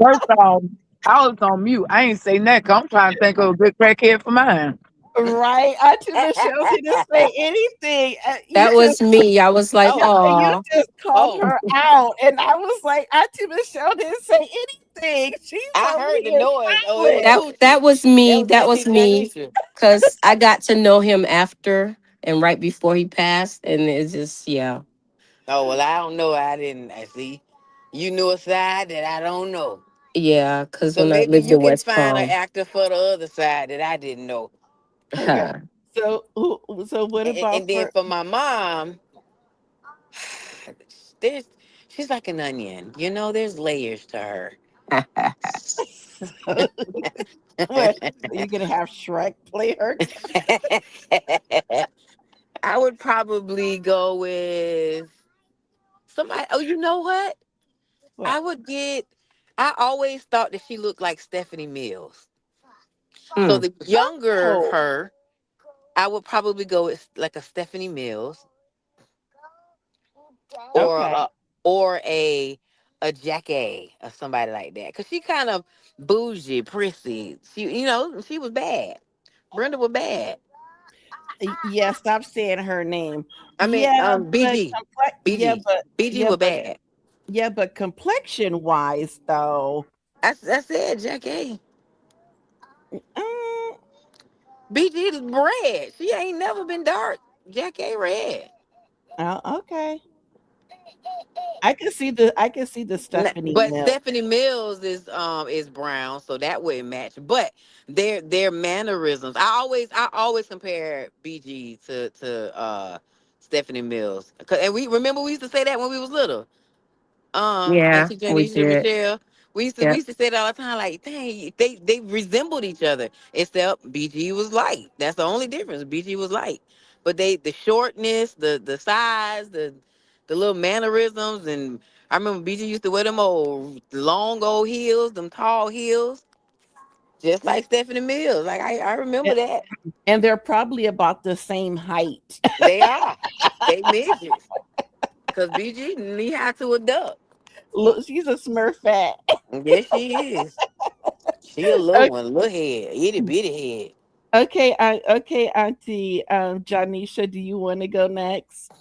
First off, I was on mute. I ain't say nothing. 'Cause I'm trying to think of a good crackhead for mine. right? Auntie Michelle didn't say anything. You that just was me. I was like, yeah, Oh, you oh, just called oh, her out, and I was like, Auntie Michelle didn't say anything. She's I over heard the here noise. Oh, it was silent. that Poochie. was That me. was That Auntie was me. Janisha. Cause I got to know him after and right before he passed, and it's just yeah, Oh well, I don't know. I didn't. I see. You knew a side that I don't know. yeah. Cause So when I maybe lived you in can West find an Palm, actor for the other side that I didn't know. Okay, so so what about And then for? for my mom, there's she's like an onion. You know, there's layers to her. What? So you're gonna have Shrek play her? I would probably go with somebody. Oh, you know what? I What? would get. I always thought that she looked like Stephanie Mills. So Hmm. the younger Oh, her, I would probably go with like a Stephanie Mills or okay. a Jackie or somebody like that. Cause she kind of bougie, prissy. She was bad. Brenda was bad. Yeah, stop saying her name. I mean, Yeah, but BG, yeah, BG, BG yeah, was bad. but complexion wise though, I said Jackie. mm, BG is red. She ain't never been dark. Jackie red. okay. I can see the Stephanie But Mill. Stephanie Mills is brown, so that wouldn't match. But their mannerisms, I always compare BG to Stephanie Mills. And we remember we used to say that when we was little. Yeah, Auntie we Janisha, did. Michelle. We Yep. used to say it all the time, like, dang, they resembled each other, except BG was light. That's the only difference. BG was light. But the shortness, the size, the little mannerisms, and I remember BG used to wear them old long old heels, them tall heels, just like Stephanie Mills. Like I remember And, that. and they're probably about the same height. They are. They midgets. Cause BG knee high to a duck. Look, she's a smurfette. Yes, she is. She a little one, little head, itty bitty head. Okay, okay, Auntie Janisha, do you want to go next?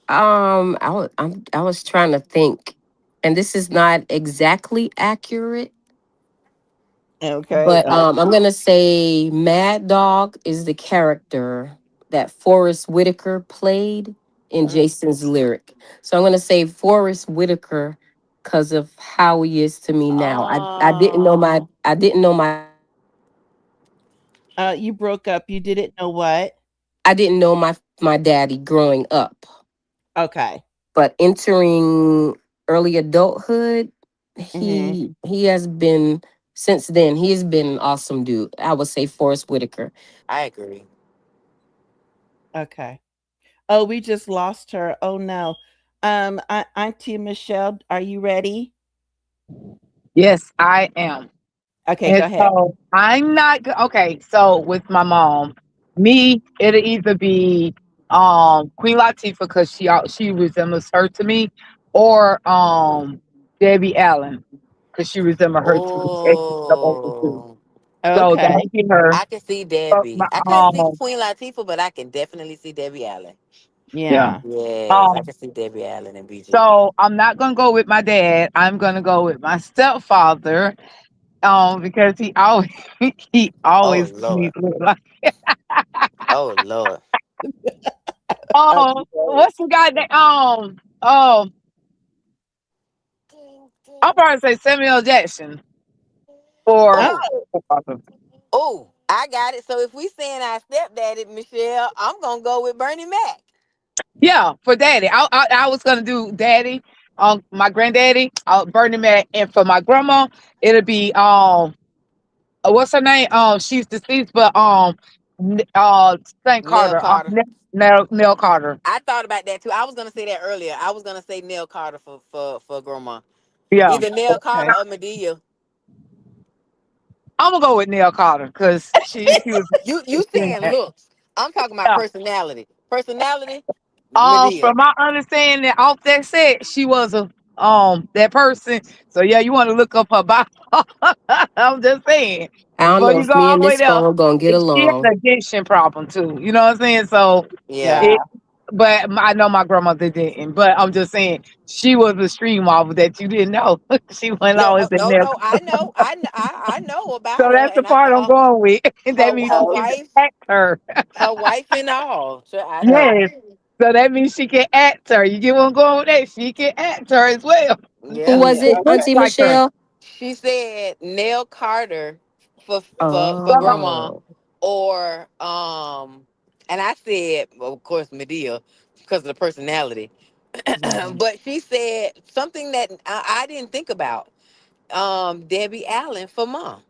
I was trying to think, and this is not exactly accurate, Okay, but I'm gonna say Mad Dog is the character that Forrest Whitaker played in Mm. Jason's Lyric. So I'm gonna say Forrest Whitaker because of how he is to me now. Oh, I didn't know my you broke up. You didn't know what? I didn't know my daddy growing up. Okay. But entering early adulthood, Hmm. he has been since then. He has been an awesome dude. I would say Forrest Whitaker. I agree. Okay. Oh, we just lost her. Oh no. Auntie Michelle, are you ready? Yes, I am. Okay, go And ahead. so I'm not okay. So with my mom, me, it'll either be Queen Latifah because she resembles her to me, or Debbie Allen because she resembles her to me. And she's the older too. Oh, So that Okay. would be her. I can see But Debbie. my I couldn't see Queen Latifah, but I can definitely see Debbie Allen. yeah. Yeah. Yes, I Um can see Debbie Allen and BG. so I'm not gonna go with my dad. I'm gonna go with my stepfather. Because he always he Oh always Lord. needs to look like Oh Lord. Okay. what's the guy name? I'll probably say Samuel Jackson for Oh, Oh, oh, I got it. So if we saying our stepdaddy, Michelle, I'm gonna go with Bernie Mac. Yeah, for daddy. I was gonna do daddy, my granddaddy, Bernie Mac, and for my grandma, it'll be what's her name? She's deceased, but Saint Nell Carter, Carter. Nell Carter. I thought about that too. I was gonna say that earlier. I was gonna say Nell Carter for grandma. Yeah, Either Nell Carter Okay. or Medea. I'm gonna go with Nell Carter because she was. You saying looks. I'm talking about Yeah. personality. Personality, Medea. From my understanding, off that set, she was a that person. So yeah, you want to look up her bio. I'm just saying. I don't Before know you if go me all and the way this there, phone gonna get she had along. an addiction problem too. You know what I'm saying? So Yeah. Yeah. it. But I know my grandmother didn't. But I'm just saying she was a stream model that you didn't know. She went Yeah, always no, in no, there. no. I know So about her, that's the and I part I'm saw going with. That means her she can wife, act her. her wife and all. So I know. Yes. So that means she can act her. You get what I'm going with that? She can act her as well. Who Yeah. was Yeah. it, It looks Auntie like her. Michelle? She said Nell Carter for Grandma. grandma, Oh. or and I said, well, of course, Medea because of the personality. Yeah. But she said something that I didn't think about. Debbie Allen for mom,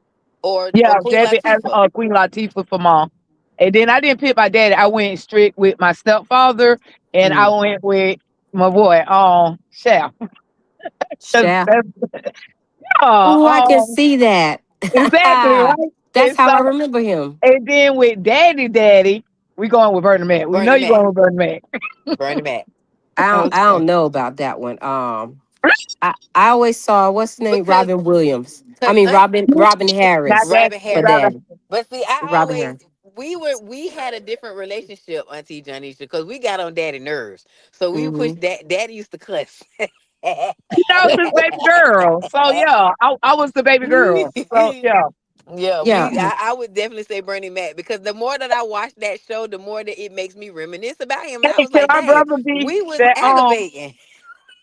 Yeah, or Queen Debbie as Latifah. Queen Latifah for mom. And then I didn't pick my daddy. I went strict with my stepfather, and I Mm. went with my boy, Chef. Chef. Oh, I can Um, see that. exactly right. That's And how so, I remember him. and then with Daddy, we going with Bernie Mac. We know Bernie you Mac, going with Bernie Mac. Bernie Mac, I Okay. don't know about that one. I always saw what's his name, because Robin Williams. I because mean Robin Not Harris that, Robin for Harris. rather. daddy. But see, I Robin always Harris. we had a different relationship, Auntie Janisha, because we got on Daddy nerves. So we Hmm. pushed that. Daddy used to cuss. I was his baby girl. So yeah, I was the baby girl. So yeah. Yeah, Yeah. I would definitely say Bernie Mac because the more that I watch that show, the more that it makes me reminisce about him. And I Hey, was can like, our dang, brother be we was that aggravating.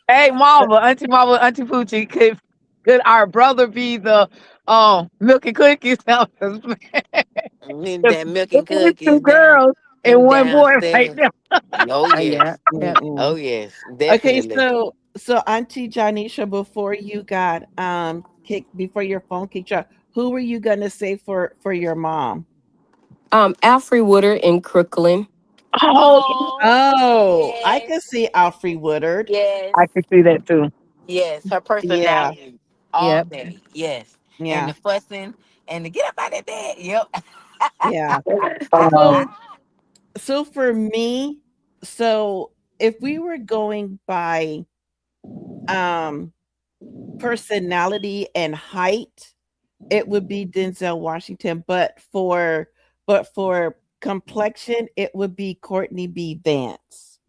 hey Mama, Auntie Poochie, could our brother be the milk and cookies? Mm, Because that milk it and was cookies two down girls and them one boy right downstairs. there. Oh Yeah. yes. Yep. Oh Mm-mm. yes. Okay, Definitely. so Auntie Janisha, before you got kicked, before your phone kicked you out, who were you gonna say for your mom? Alfred Woodard in Crooklyn. Oh, Oh Oh, I yes. can see Alfre Woodard. Yes. I can see that too. Yes. Her Yeah, personality all Yep. day. Yes. And yeah, the fussing and the get up out of bed. Yep. yeah. Um, So so for me, so if we were going by um personality and height, it would be Denzel Washington, but for complexion, it would be Courtney B. Vance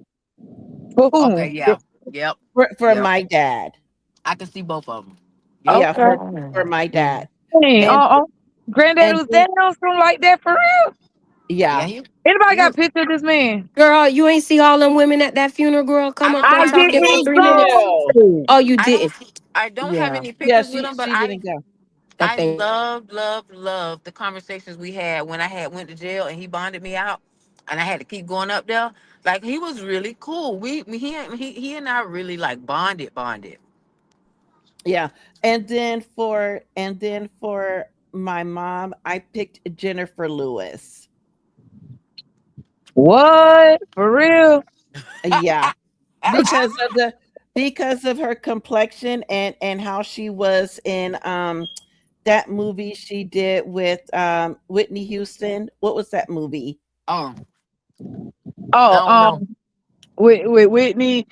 Okay, boom. yeah. Yep. for Yep. my dad. I can see both of them. Yep. Yeah, Okay. for my Yeah. dad. Hey, And Granddaddy and was then, down something like that for real. Yeah, yeah, Anybody he got was a picture of this man? Girl, you ain't see all them women at that funeral, girl, come up there I I talking for didn't 3 minutes. no. go. Oh, you I don't didn't. I don't have Yeah. any Yeah, pictures with she him, but she didn't go. That I thing. love the conversations we had when I had went to jail and he bonded me out, and I had to keep going up there. Like he was really cool. He and I really like bonded. Yeah. And then for my mom, I picked Jennifer Lewis. What? For real? Yeah. Because of the because of her complexion and how she was in that movie she did with Whitney Houston. What was that movie? Oh, I Oh, don't know. with Whitney,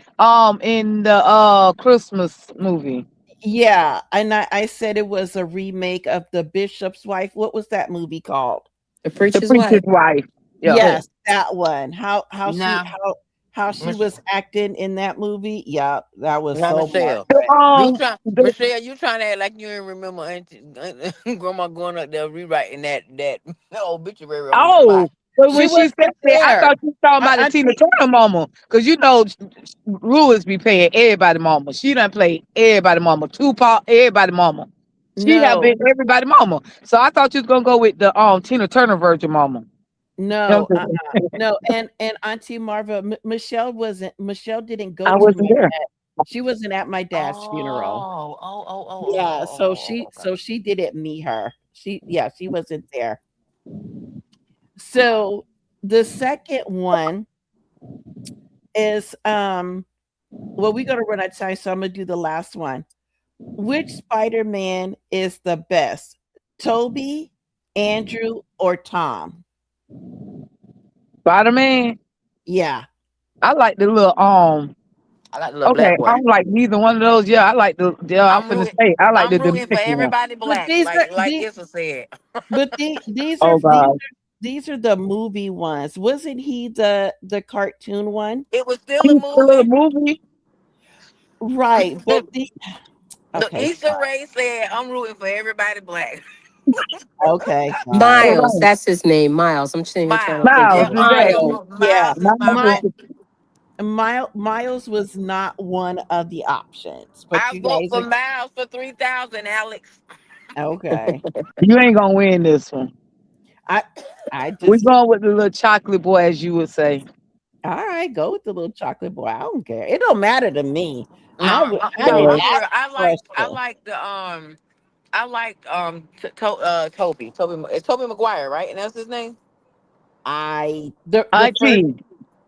in the Christmas movie, Yeah, and I said it was a remake of The Bishop's Wife. What was that movie called? The the preacher's preacher's wife. wife. Yeah. Yeah. Yes, that one. No, How she was acting in that movie. Yeah, that was not so Michelle. The, Margaret. the, Michelle, you trying to act like you ain't remember Grandma going up there rewriting that obituary on the spot. oh, but She when she said wasn't that, I there. thought you were talking about the Tina Auntie, Turner mama, because Lewis be playing everybody mama. She done play everybody mama. Tupac, everybody mama. She have no, been everybody mama. So I thought you was gonna go with the Tina Turner virgin mama. You know No, what I'm saying? no, and Auntie Marva, Michelle wasn't. Michelle didn't go I to my wasn't there. dad. She wasn't at my dad's funeral. Yeah, so Okay. she didn't meet her. She wasn't there. So the second one is well, we gotta run out of time, so I'm gonna do the last one. Which Spider-Man is the best? Toby, Andrew, or Tom? Spider Man. Yeah. I like the little I like the little Okay, black I boy. don't like neither one of those. Yeah, I like the. Yeah, I'm I'm finna rooting. say I like the I'm rooting for Dominican one. everybody But black, like the Issa said. but Oh God, these are the movie ones. Wasn't he the cartoon one? It was still he a was still in the movie. movie. Right, but the The okay, Issa Rae said, "I'm rooting for everybody black." okay, fine. All Miles, right, that's his name. Miles. I'm sitting here trying to Miles, think Miles, yeah, of it. exactly. Yeah. Miles is my Miles My is boy. Miles was not one of the options, but I you vote guys for are Miles for 3,000, Alex. okay. you ain't gonna win this one. I I We're just going with the little chocolate boy, as you would say. all right, go with the little chocolate boy. I don't care. It don't matter to me. I No, didn't Yeah. I'm for ask real. the I question. like the I like Toby. It's Toby Maguire, right? And that's his name. I Auntie,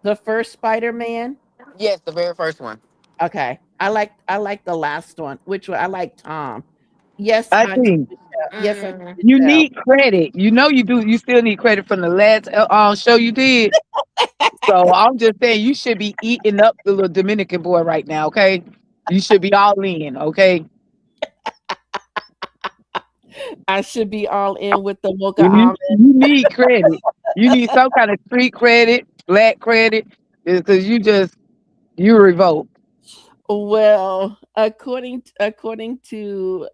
the first Spider-Man. Yes, the very first one. Okay. I like the last one. Which one? I like Tom. Yes, Auntie Auntie, Michelle. Yes, Auntie Mm. you Michelle. need credit. You know you do. You still need credit from the last show you did. So I'm just saying you should be eating up the little Dominican boy right now. Okay, you should be all in. Okay, I should be all in with the mocha you almond. you need credit. You need some kind of street credit, black credit, because you revolt. Well, according to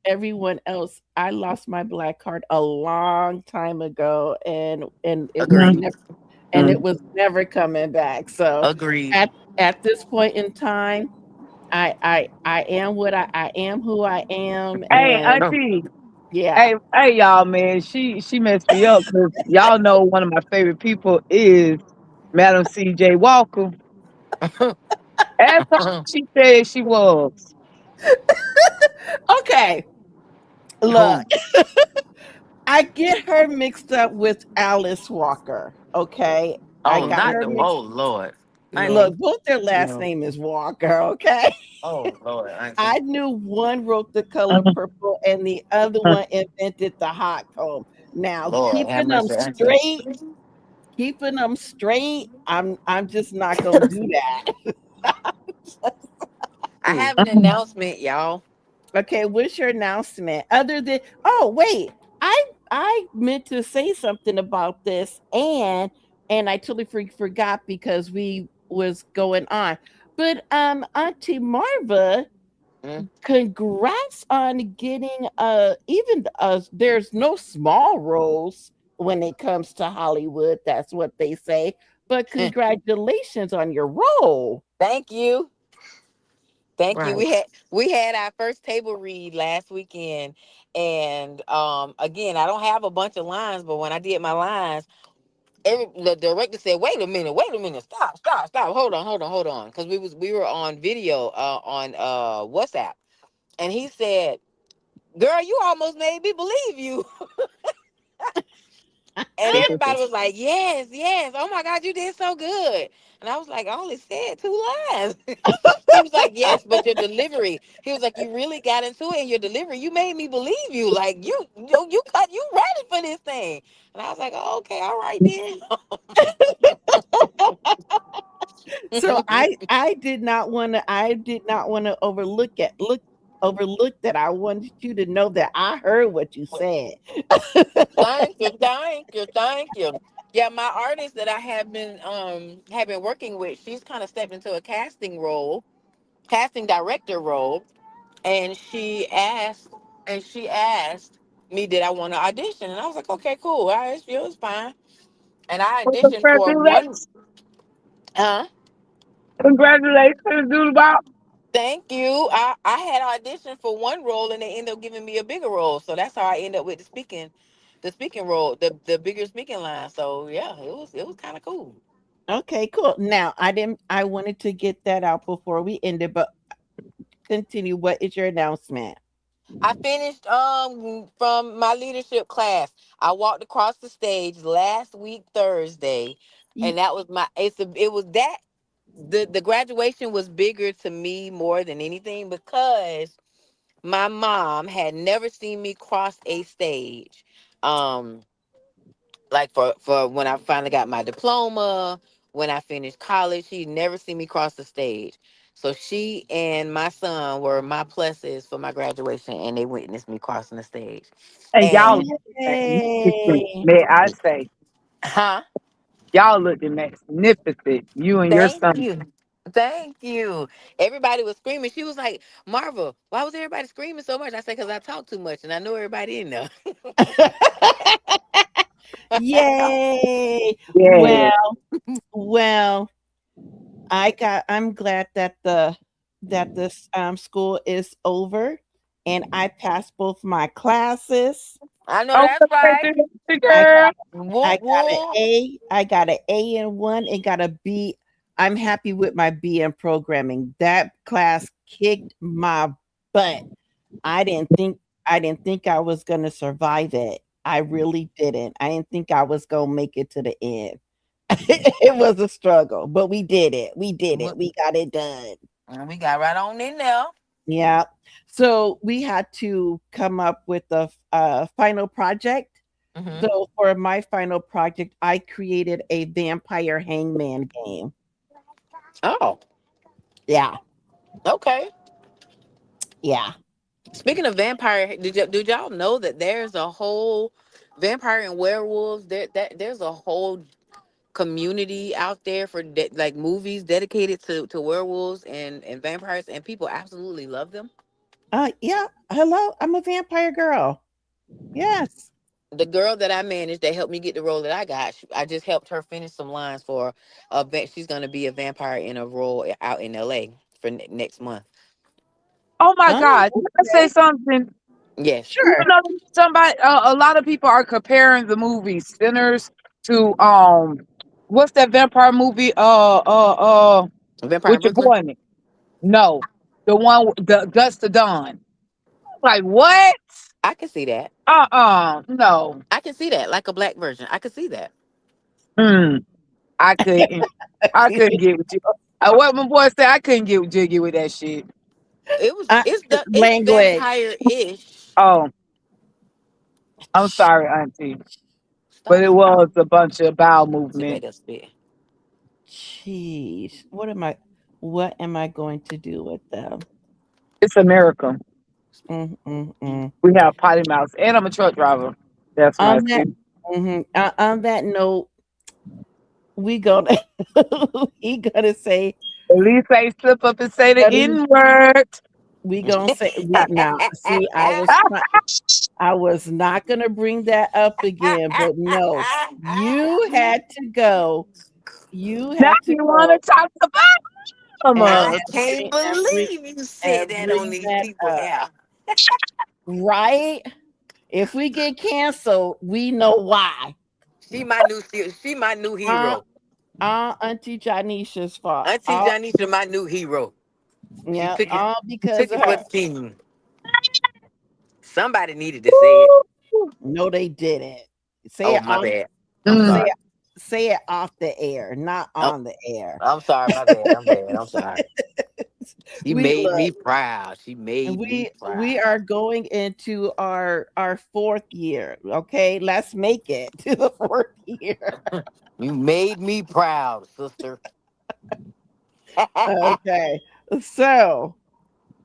everyone else, I lost my black card a long time ago, and Agreed. Mhm. it was never coming back. So Agreed. at this point in time, I am I am who I am, Hey, and No. Auntie. yeah. Hey, y'all, man. She messed me up because y'all know one of my favorite people is Madam C.J. Walker. That's how she said she was. Okay, look, Who? I get her mixed up with Alice Walker. Okay, I Oh, got not her the. mixed. Oh Lord. Look, Auntie. No, both their last no. name is Walker. Okay. Oh Lord, Auntie. I knew one wrote The Color Purple and the other one invented the hot comb. Now, Lord, have mercy, Auntie. keeping them straight, I'm just not gonna do that. I Mm. have an announcement, y'all. Okay, what's your announcement? Other than oh wait, I meant to say something about this and I totally forgot because we was going on. But Auntie Marva, Mm. congrats on getting even there's no small roles when it comes to Hollywood, that's what they say, but congratulations on your role. Thank you. Thank you. Right. We had our first table read last weekend, and again, I don't have a bunch of lines, but when I did my lines, the director said, wait a minute, stop, hold on," because we were on video on WhatsApp, and he said, "Girl, you almost made me believe you." And everybody was like, "Yes, yes. Oh my God, you did so good." And I was like, "I only said two lines." He was like, "Yes, but your delivery." He was like, "You really got into it in your delivery. You made me believe you. Like you ready for this thing." And I was like, "Oh, okay, all right So then." I did not want to overlook that. I wanted you to know that I heard what you said. Thank you. Yeah, my artist that I have been working with, she's kind of stepped into a casting director role, and she asked me did I want to audition, and I was like, okay, cool, all right, it's fine. And I Well, auditioned for one. Huh? congratulations, Dude. Thank you. I had auditioned for one role, and they ended up giving me a bigger role, so that's how I end up with the speaking the speaking role, the bigger speaking line. So yeah, it was kind of cool. Okay, cool. Now, I wanted to get that out before we ended, but continue. What is your announcement? I finished from my leadership class. I walked across the stage last week Thursday, Y- and that was my it was that the graduation was bigger to me more than anything because my mom had never seen me cross a stage. Um like for when I finally got my diploma, when I finished college, she never seen me cross the stage. So she and my son were my pluses for my graduation, and they witnessed me crossing the stage. And y'all And looked magnificent, Yay! may I say. huh? Y'all looked magnificent. You and your Thank son. you. Thank you. Everybody was screaming. She was like, Marva, why was everybody screaming so much? I said, because I talk too much and I know everybody in there. Yay! Yeah. Well, well, I'm glad that this school is over and I passed both my classes. I know Oh, that's right. congratulations, I girl. Whoop, I got an whoop. A. I got an A in one and got a B. I'm happy with my B in programming. That class kicked my butt. I didn't think I didn't think I was going to survive it. I really didn't. I didn't think I was going to make it to the end. It was a struggle, but we did it. We did it. We got it done. And we got right on in there. Yeah. So we had to come up with a final project. Hmm. So for my final project, I created a vampire hangman game. Oh, Yeah. okay. Yeah. Speaking of vampire, did y'all know that there's a whole vampire and werewolves? There's a whole community out there for like movies dedicated to werewolves and vampires, and people absolutely love them. Yeah. Hello. I'm a vampire girl. Yes. The girl that I managed that helped me get the role that I got, I just helped her finish some lines for she's going to be a vampire in a role out in LA for next month. Oh my Oh, God. Can I say okay. something? Yes. You Sure. know, somebody, a lot of people are comparing the movie Sinners to what's that vampire movie? Vampire in With your Brooklyn. boy in it. No, the one, the Dust to Dawn. Like what? I can see that. No. I can see that, like a black version. I can see that. Mm, I couldn't. I couldn't get with you. What my boy said, I couldn't get jiggy with that shit. Uh, It's language. vampire ish. Oh, I'm sorry, Auntie, but Stop. it was a bunch of bowel See movement. back up spit. Jeez. What am I going to do with them? It's America. Mm, mm, mm. We have potty mouths, and I'm a truck driver. That's On nice that too. on that note, we gonna we gonna say At least I slip up and say the at least N word. we gonna say we now see I was not gonna bring that up again, but no, you had to go. You Now had to you want go to talk about I mama? can't believe you said that on bring these that people up. here. Right? If we get canceled, we know why. She my new Uh, hero. Auntie Janisha's fault. Auntie Janisha, my new hero. She Yeah, took it. She because took of it for her. the team. Somebody needed to say it. No, they didn't. Say Oh, it my on. bad. I'm Mm. Say sorry. it. Say it off the air, not Oh, on the air. I'm sorry. My bad. I'm bad. I'm sorry. She We made look. me proud. She made me We proud. are going into our fourth year. Okay, let's make it to the fourth year. You made me proud, sister. Okay, so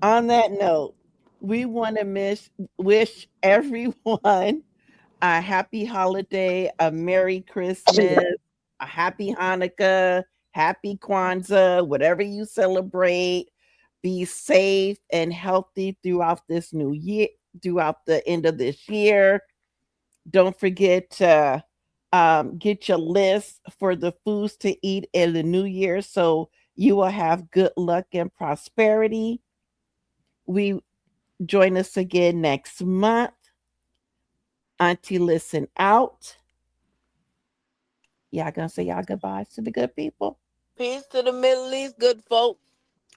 on that note, we want to wish everyone a happy holiday, a Merry Christmas, a happy Hanukkah, happy Kwanzaa, whatever you celebrate. Be safe and healthy throughout this new year, throughout the end of this year. Don't forget to get your list for the foods to eat in the new year so you will have good luck and prosperity. We join us again next month. Auntie Listen out. Y'all gonna say y'all goodbyes to the good people? Peace to the Middle East, good folk.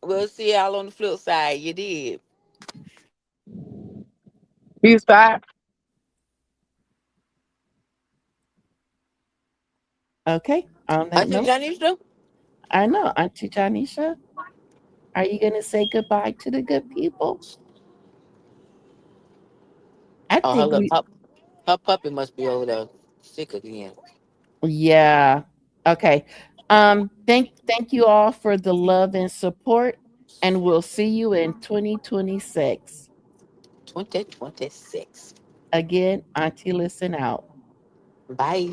We'll see y'all on the flip side. You did. Peace, bye. Okay. On that Auntie note, Janisha? I know, Auntie Janisha, are you gonna say goodbye to the good people? I Oh, her think little we, pup. Her puppy must be over there sick again. yeah. Okay. Thank you all for the love and support, and we'll see you in 2026. 2026. Again, Auntie Listen out. Bye.